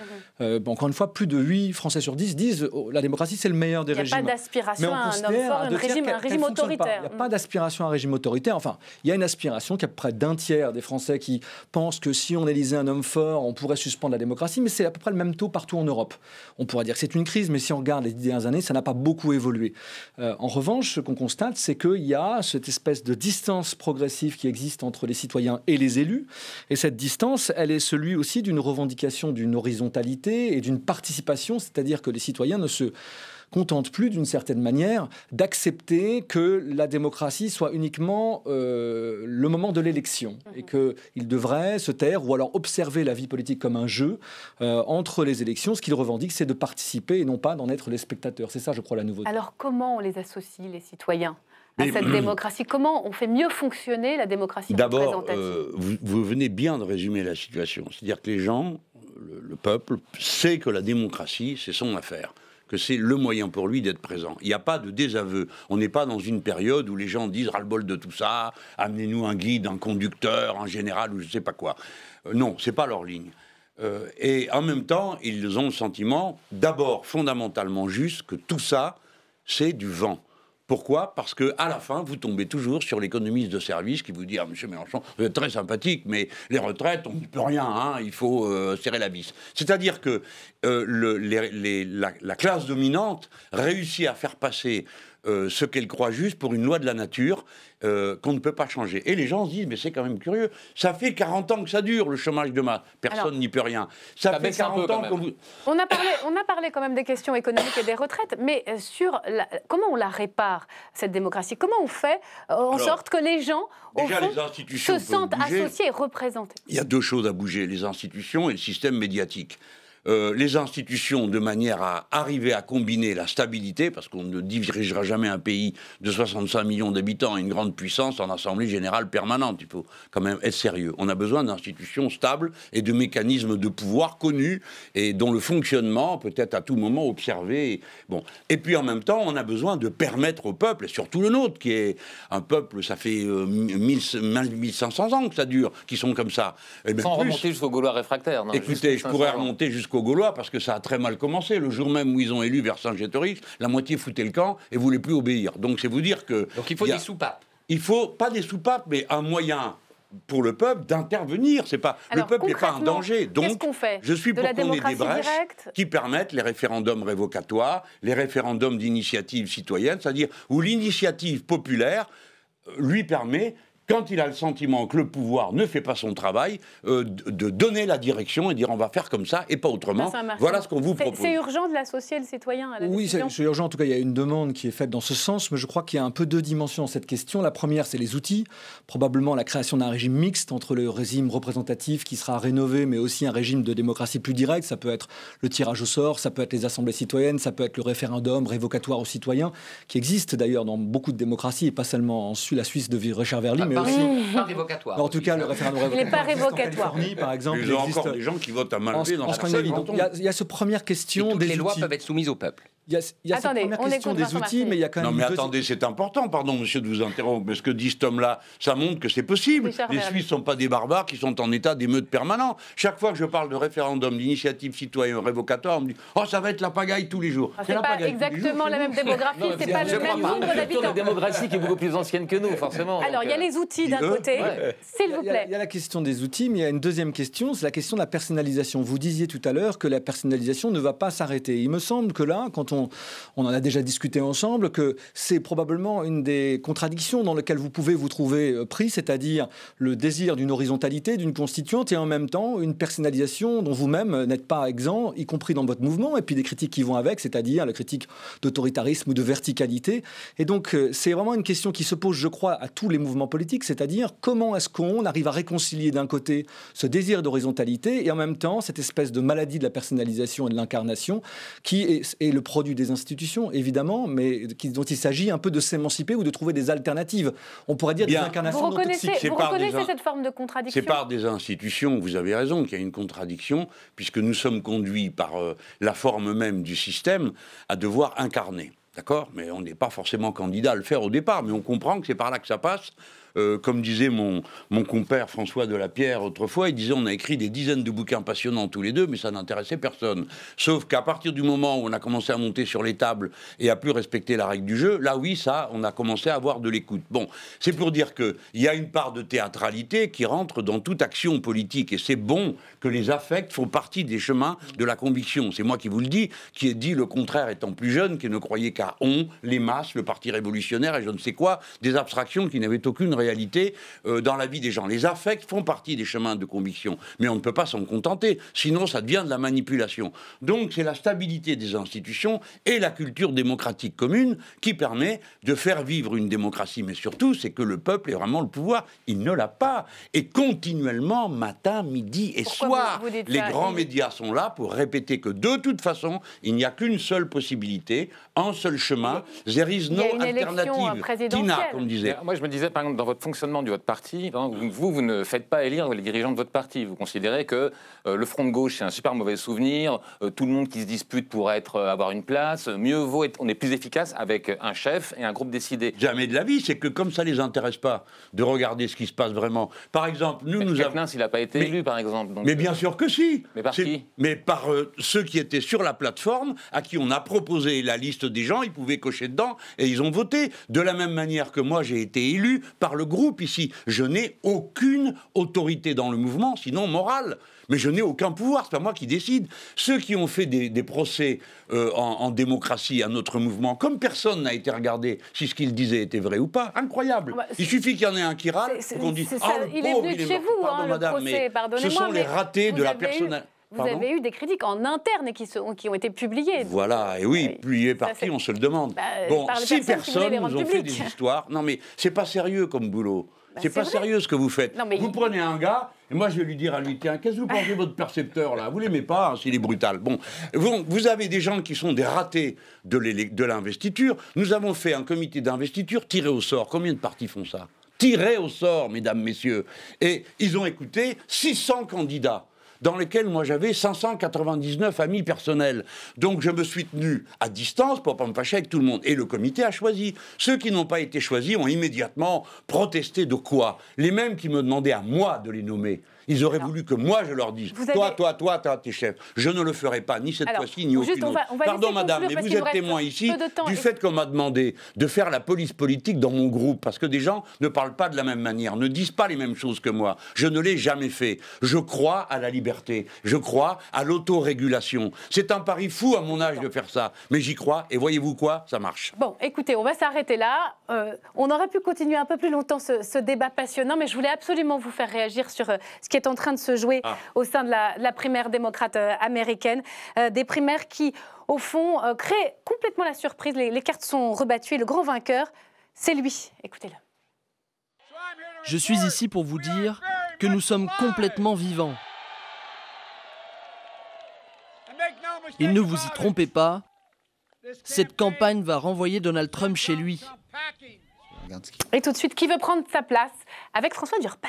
Encore une fois, plus de 8 Français sur 10 disent la démocratie, c'est le meilleur des régimes. Il n'y a pas d'aspiration à un homme fort, un régime autoritaire. Il n'y a pas d'aspiration à un régime autoritaire. Enfin, il y a une aspiration qui a près d'un tiers des Français qui pensent que si on élisait un homme fort, on pourrait suspendre la démocratie, mais c'est à peu près le même taux partout en Europe. On pourrait dire que c'est une crise, mais si on regarde les 10 dernières années, ça n'a pas beaucoup évolué. En revanche, ce qu'on constate, c'est qu'il y a cette espèce de distance progressive qui existe entre les citoyens et les élus. Et cette distance, elle est celui aussi d'une revendication d'une horizontalité et d'une participation, c'est-à-dire que les citoyens ne se contentent plus, d'une certaine manière, d'accepter que la démocratie soit uniquement le moment de l'élection et qu'ils devraient se taire ou alors observer la vie politique comme un jeu entre les élections. Ce qu'ils revendiquent, c'est de participer et non pas d'en être les spectateurs. C'est ça, je crois, la nouveauté. Alors, comment on les associe, les citoyens, à cette démocratie? Comment on fait mieux fonctionner la démocratie représentative? D'abord, vous venez bien de résumer la situation. C'est-à-dire que les gens, le peuple, sait que la démocratie, c'est son affaire, que c'est le moyen pour lui d'être présent. Il n'y a pas de désaveu. On n'est pas dans une période où les gens disent « ras-le-bol de tout ça, amenez-nous un guide, un conducteur, un général, ou je ne sais pas quoi ». Non, ce n'est pas leur ligne. Et en même temps, ils ont le sentiment, d'abord fondamentalement juste, que tout ça, c'est du vent. Pourquoi? Parce qu'à la fin, vous tombez toujours sur l'économiste de service qui vous dit « Ah, monsieur Mélenchon, vous êtes très sympathique, mais les retraites, on n'y peut rien, hein, il faut serrer la vis. » C'est-à-dire que la classe dominante réussit à faire passer ce qu'elle croit juste pour une loi de la nature qu'on ne peut pas changer. Et les gens se disent, mais c'est quand même curieux, ça fait 40 ans que ça dure, le chômage de masse, personne n'y peut rien. Ça fait 40 ans que vous... On a parlé quand même des questions économiques et des retraites, mais comment on la répare, cette démocratie? Comment on fait en sorte que les gens, au fond, se sentent associés et représentés? Il y a deux choses à bouger, les institutions et le système médiatique. Les institutions, de manière à arriver à combiner la stabilité, parce qu'on ne dirigera jamais un pays de 65 millions d'habitants et une grande puissance en assemblée générale permanente. Il faut quand même être sérieux. On a besoin d'institutions stables et de mécanismes de pouvoir connus et dont le fonctionnement peut être à tout moment observé. Bon. Et puis en même temps, on a besoin de permettre au peuple, et surtout le nôtre, qui est un peuple, ça fait 1500 ans que ça dure, qui sont comme ça. Et sans remonter jusqu'aux Gaulois réfractaires. Non, écoutez, je pourrais remonter jusqu'aux Gaulois, parce que ça a très mal commencé. Le jour même où ils ont élu Vercingétorix, la moitié foutait le camp et voulait plus obéir. Donc c'est vous dire que... Donc il faut des soupapes. Il faut, pas des soupapes, mais un moyen pour le peuple d'intervenir. C'est pas, le peuple n'est pas en danger. Donc je suis pour qu'on ait des brèches qui permettent les référendums révocatoires, les référendums d'initiative citoyenne, c'est-à-dire où l'initiative populaire lui permet, quand il a le sentiment que le pouvoir ne fait pas son travail, de donner la direction et dire on va faire comme ça et pas autrement. Voilà ce qu'on vous propose. C'est urgent de l'associer, le citoyen, à la décision. Oui, c'est urgent. En tout cas, il y a une demande qui est faite dans ce sens, mais je crois qu'il y a un peu deux dimensions dans cette question. La première, c'est les outils. Probablement la création d'un régime mixte entre le régime représentatif qui sera rénové, mais aussi un régime de démocratie plus directe. Ça peut être le tirage au sort, ça peut être les assemblées citoyennes, ça peut être le référendum révocatoire aux citoyens, qui existe d'ailleurs dans beaucoup de démocraties, et pas seulement en la Suisse de Richard Verly, mais aussi... Pas révocatoire. En tout cas, le référendum révocatoire. Il n'est pas révocatoire. En Californie, par exemple, il y a encore des gens qui votent à main levée dans Scandinavie. Donc, il y a cette première question des les lois outils. peuvent être soumises au peuple. Il y a cette première question des outils, mais il y a quand même... Non mais attendez, c'est important, pardon monsieur de vous interrompre, mais ce que dit cet homme-là, ça montre que c'est possible. Les Suisses ne sont pas des barbares qui sont en état d'émeute permanent. Chaque fois que je parle de référendum, d'initiative citoyenne révocatoire, on me dit « Oh, ça va être la pagaille tous les jours ». C'est pas exactement la même démographie, c'est pas le même nombre d'habitants. C'est une démographie qui est beaucoup plus ancienne que nous, forcément. Alors, il y a les outils d'un côté, s'il vous plaît. Il y a la question des outils, mais il y a une deuxième question, c'est la question de la personnalisation. Vous disiez tout à l'heure que la personnalisation ne va pas s'arrêter. Il me semble que là, quand on en a déjà discuté ensemble, que c'est probablement une des contradictions dans lesquelles vous pouvez vous trouver pris, c'est-à-dire le désir d'une horizontalité, d'une constituante, et en même temps une personnalisation dont vous-même n'êtes pas exempt, y compris dans votre mouvement, et puis des critiques qui vont avec, c'est-à-dire la critique d'autoritarisme ou de verticalité. Et donc, c'est vraiment une question qui se pose, je crois, à tous les mouvements politiques, c'est-à-dire comment est-ce qu'on arrive à réconcilier d'un côté ce désir d'horizontalité et en même temps cette espèce de maladie de la personnalisation et de l'incarnation qui est le produit des institutions, évidemment, mais dont il s'agit un peu de s'émanciper ou de trouver des alternatives. On pourrait dire des incarnations non toxiques. Vous reconnaissez cette forme de contradiction? C'est par des institutions, vous avez raison, qu'il y a une contradiction, puisque nous sommes conduits par la forme même du système à devoir incarner. D'accord? Mais on n'est pas forcément candidat à le faire au départ, mais on comprend que c'est par là que ça passe. Comme disait mon compère François Delapierre autrefois, il disait on a écrit des dizaines de bouquins passionnants tous les deux, mais ça n'intéressait personne. Sauf qu'à partir du moment où on a commencé à monter sur les tables et à plus respecter la règle du jeu, là oui, ça, on a commencé à avoir de l'écoute. Bon, c'est pour dire qu'il y a une part de théâtralité qui rentre dans toute action politique, et c'est bon que les affects font partie des chemins de la conviction. C'est moi qui vous le dis, qui ai dit le contraire étant plus jeune, qui ne croyait qu'à les masses, le parti révolutionnaire et je ne sais quoi, des abstractions qui n'avaient aucune réalité dans la vie des gens. Les affects font partie des chemins de conviction, mais on ne peut pas s'en contenter, sinon ça devient de la manipulation. Donc c'est la stabilité des institutions et la culture démocratique commune qui permet de faire vivre une démocratie, mais surtout c'est que le peuple ait vraiment le pouvoir. Il ne l'a pas. Et continuellement, matin, midi et soir, les grands médias sont là pour répéter que de toute façon, il n'y a qu'une seule possibilité, un seul chemin, there is no alternative. Tina, comme disait. Moi je me disais, par exemple, dans votre fonctionnement de votre parti, vous ne faites pas élire les dirigeants de votre parti. Vous considérez que le Front de gauche, c'est un super mauvais souvenir, tout le monde qui se dispute pour avoir une place, mieux vaut, on est plus efficace avec un chef et un groupe décidé. Jamais de la vie, c'est que comme ça les intéresse pas de regarder ce qui se passe vraiment. Par exemple, nous avons... s'il n'a pas été élu, par exemple. Donc, mais bien sûr que si. Mais par qui? Mais par ceux qui étaient sur la plateforme, à qui on a proposé la liste des gens, ils pouvaient cocher dedans et ils ont voté. De la même manière que moi, j'ai été élu par le groupe ici. Je n'ai aucune autorité dans le mouvement, sinon morale. Mais je n'ai aucun pouvoir, c'est pas moi qui décide. Ceux qui ont fait des procès en démocratie à notre mouvement, comme personne n'a été regardé si ce qu'ils disaient était vrai ou pas, incroyable. Il suffit qu'il y en ait un qui râle, qu'on dise « Ah, le il est pauvre, venu il est chez mort. » vous, Pardon, madame, le procès, mais pardonnez-moi. ce sont les ratés de la personne... Vous avez eu des critiques en interne et qui ont été publiées. Voilà, et oui, publiées par qui, on se le demande. Bon, si personne nous ont fait des histoires... Non, mais c'est pas sérieux comme boulot. C'est pas sérieux ce que vous faites. Non, vous prenez un gars, et moi je vais lui dire à lui, tiens, qu'est-ce que vous pensez de votre percepteur là? Vous l'aimez pas, hein, s'il est brutal. Bon, vous avez des gens qui sont des ratés de l'investiture. Nous avons fait un comité d'investiture tiré au sort. Combien de partis font ça? Tiré au sort, mesdames, messieurs. Et ils ont écouté 600 candidats, dans lesquels moi j'avais 599 amis personnels. Donc je me suis tenu à distance pour ne pas me fâcher avec tout le monde. Et le comité a choisi. Ceux qui n'ont pas été choisis ont immédiatement protesté de quoi? Les mêmes qui me demandaient à moi de les nommer. Ils auraient voulu que moi je leur dise, toi, t'es chef. Je ne le ferai pas, ni cette fois-ci, ni aucune autre. Pardon madame, mais vous êtes témoin ici du fait qu'on m'a demandé de faire la police politique dans mon groupe, parce que des gens ne parlent pas de la même manière, ne disent pas les mêmes choses que moi. Je ne l'ai jamais fait. Je crois à la liberté, je crois à l'autorégulation. C'est un pari fou à mon âge de faire ça, mais j'y crois, et voyez-vous quoi, ça marche. Bon, écoutez, on va s'arrêter là. On aurait pu continuer un peu plus longtemps ce débat passionnant, mais je voulais absolument vous faire réagir sur ce qui est en train de se jouer au sein de la primaire démocrate américaine. Des primaires qui, au fond, créent complètement la surprise. Les cartes sont rebattues et le grand vainqueur, c'est lui. Écoutez-le. Je suis ici pour vous dire que nous sommes complètement vivants. Et ne vous y trompez pas, cette campagne va renvoyer Donald Trump chez lui. Et tout de suite, qui veut prendre sa place avec François Durper?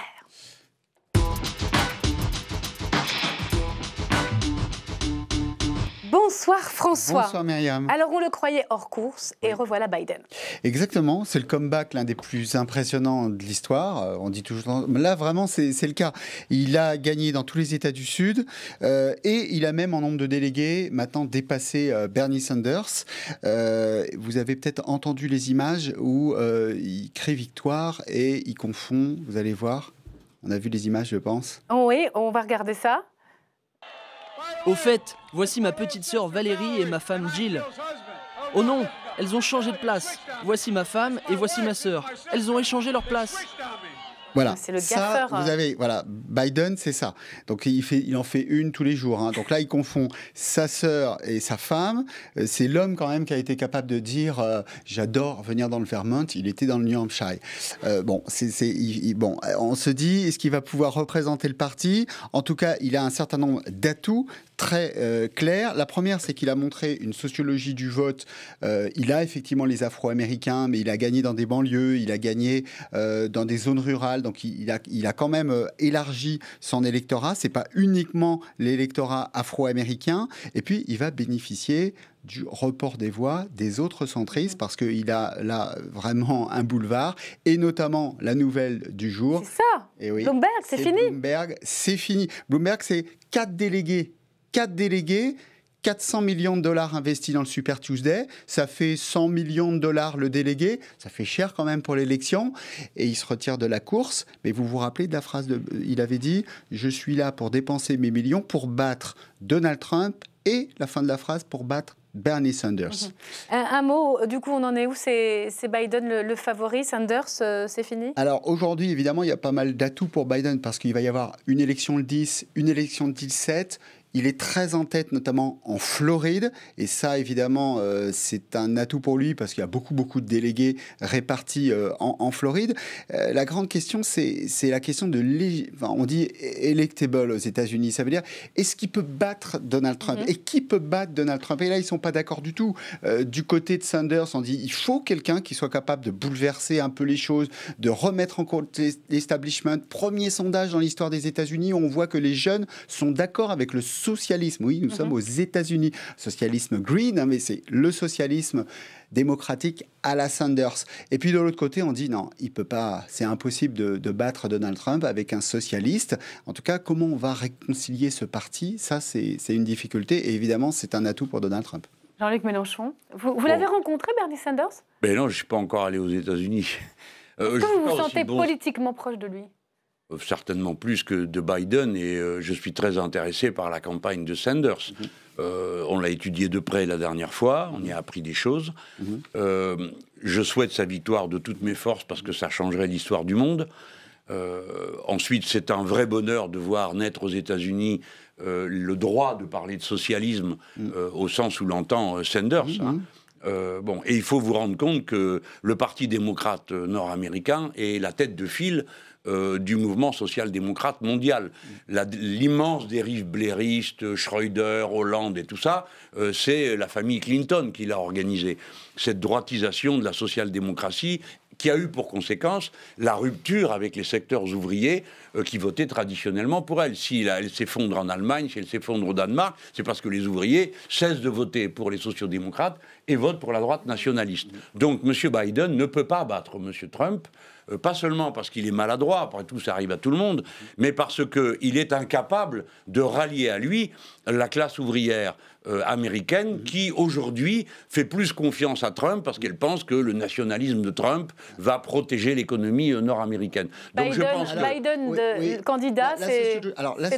Bonsoir François. Bonsoir Myriam. Alors on le croyait hors course et revoilà Biden. Exactement, c'est le comeback l'un des plus impressionnants de l'histoire. On dit toujours, là vraiment c'est le cas. Il a gagné dans tous les États du Sud et il a même en nombre de délégués maintenant dépassé Bernie Sanders. Vous avez peut-être entendu les images où il crie victoire et il confond, vous allez voir. On a vu les images je pense. Oui, on va regarder ça. Au fait, voici ma petite sœur Valérie et ma femme Jill. Oh non, elles ont changé de place. Voici ma femme et voici ma sœur. Elles ont échangé leur place. Voilà, c'est le ça, vous avez, voilà, Biden, c'est ça. Donc il en fait une tous les jours. Hein. Donc là, il confond sa sœur et sa femme. C'est l'homme quand même qui a été capable de dire j'adore venir dans le Vermont. Il était dans le New Hampshire. Bon, on se dit est-ce qu'il va pouvoir représenter le parti? En tout cas, il a un certain nombre d'atouts très clairs. La première, c'est qu'il a montré une sociologie du vote. Il a effectivement les Afro-Américains, mais il a gagné dans des banlieues, il a gagné dans des zones rurales. Donc il a quand même élargi son électorat. C'est pas uniquement l'électorat afro-américain. Et puis il va bénéficier du report des voix des autres centristes parce qu'il a là vraiment un boulevard et notamment la nouvelle du jour. C'est ça. Et oui, Bloomberg, c'est fini. Bloomberg, c'est fini. Bloomberg, c'est 4 délégués. 4 délégués. 400 millions de dollars investis dans le Super Tuesday, ça fait 100 millions de dollars le délégué, ça fait cher quand même pour l'élection, et il se retire de la course. Mais vous vous rappelez de la phrase, il avait dit « Je suis là pour dépenser mes millions pour battre Donald Trump » et la fin de la phrase pour battre Bernie Sanders. Un mot, du coup on en est où? C'est Biden le favori, Sanders, c'est fini? Alors aujourd'hui évidemment il y a pas mal d'atouts pour Biden parce qu'il va y avoir une élection le 10, une élection le 17. Il est très en tête, notamment en Floride. Et ça, évidemment, c'est un atout pour lui parce qu'il y a beaucoup de délégués répartis en Floride. La grande question, c'est la question de... on dit electable aux États-Unis. Ça veut dire, est-ce qu'il peut battre Donald Trump? Et qui peut battre Donald Trump? Et là, ils ne sont pas d'accord du tout. Du côté de Sanders, on dit, il faut quelqu'un qui soit capable de bouleverser un peu les choses, de remettre en cause l'establishment. Premier sondage dans l'histoire des États-Unis, on voit que les jeunes sont d'accord avec le socialisme. Oui, nous sommes aux États-Unis. Socialisme green, hein, mais c'est le socialisme démocratique à la Sanders. Et puis de l'autre côté, on dit non, il peut pas, c'est impossible de battre Donald Trump avec un socialiste. En tout cas, comment on va réconcilier ce parti? Ça, c'est une difficulté. Et évidemment, c'est un atout pour Donald Trump. Jean-Luc Mélenchon, vous l'avez rencontré, Bernie Sanders? Ben non, je ne suis pas encore allé aux États-Unis. Est-ce que vous vous sentez politiquement proche de lui? Certainement plus que de Biden, et je suis très intéressé par la campagne de Sanders. On l'a étudié de près la dernière fois, on y a appris des choses. Je souhaite sa victoire de toutes mes forces parce que ça changerait l'histoire du monde. Ensuite, c'est un vrai bonheur de voir naître aux États-Unis le droit de parler de socialisme au sens où l'entend Sanders. Bon, et il faut vous rendre compte que le Parti démocrate nord-américain est la tête de file du mouvement social-démocrate mondial. L'immense dérive blairiste, Schröder, Hollande et tout ça, c'est la famille Clinton qui l'a organisé. Cette droitisation de la social-démocratie qui a eu pour conséquence la rupture avec les secteurs ouvriers qui votaient traditionnellement pour elle. Si elle s'effondre en Allemagne, si elle s'effondre au Danemark, c'est parce que les ouvriers cessent de voter pour les sociodémocrates et votent pour la droite nationaliste. Donc M. Biden ne peut pas battre M. Trump, pas seulement parce qu'il est maladroit, après tout ça arrive à tout le monde, mais parce qu'il est incapable de rallier à lui la classe ouvrière américaine qui, aujourd'hui, fait plus confiance à Trump parce qu'elle pense que le nationalisme de Trump va protéger l'économie nord-américaine. Donc je pense que... Biden, candidat, c'est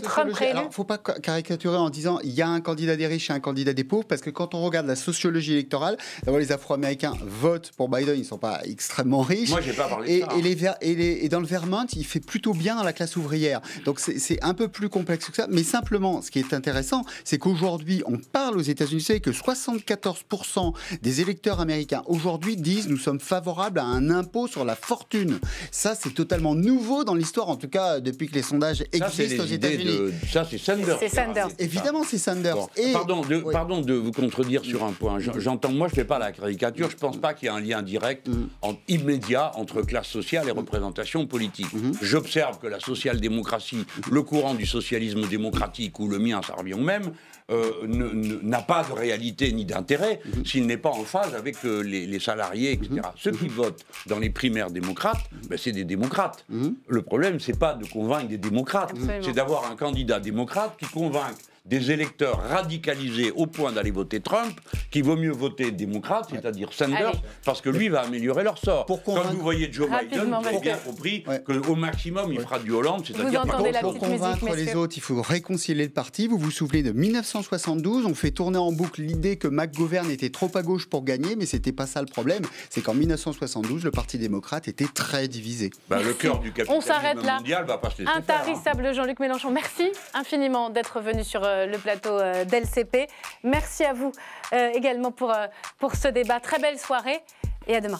Trump préélu. Alors, il ne faut pas caricaturer en disant il y a un candidat des riches et un candidat des pauvres, parce que quand on regarde la sociologie électorale, d'abord les Afro-Américains votent pour Biden, ils ne sont pas extrêmement riches. Moi, je n'ai pas parlé de ça. Et dans le Vermont, il fait plutôt bien dans la classe ouvrière. Donc c'est un peu plus complexe que ça. Mais simplement, ce qui est intéressant, c'est qu'aujourd'hui, on parle aux États-Unis, c'est que 74% des électeurs américains aujourd'hui disent nous sommes favorables à un impôt sur la fortune. Ça, c'est totalement nouveau dans l'histoire, en tout cas depuis que les sondages existent aux États-Unis. Ça, c'est Sanders. C'est Sanders. Évidemment, c'est Sanders. Bon. Et... Pardon de vous contredire sur un point. J'entends, moi, je ne fais pas la caricature. Je ne pense pas qu'il y ait un lien direct, immédiat, entre classe sociale et représentation politique. J'observe que la social-démocratie, le courant du socialisme démocratique ou le mien, ça revient au même, n'a pas de réalité ni d'intérêt s'il n'est pas en phase avec les salariés, etc. Ceux qui votent dans les primaires démocrates, ben, c'est des démocrates. Le problème, c'est pas de convaincre des démocrates, c'est d'avoir un candidat démocrate qui convainc des électeurs radicalisés au point d'aller voter Trump, qu'il vaut mieux voter démocrate, c'est-à-dire Sanders, parce que lui va améliorer leur sort. Quand vous voyez Joe Biden, vous avez bien compris qu'au maximum, il fera du Hollande, c'est-à-dire pour convaincre les autres, il faut réconcilier le parti. Vous vous souvenez de 1972, on fait tourner en boucle l'idée que McGovern était trop à gauche pour gagner, mais c'était pas ça le problème. C'est qu'en 1972, le Parti démocrate était très divisé. Le cœur du capitalisme mondial va pas se laisser faire. Intarissable Jean-Luc Mélenchon. Merci infiniment d'être venu sur le plateau d'LCP. Merci à vous également pour ce débat. Très belle soirée et à demain.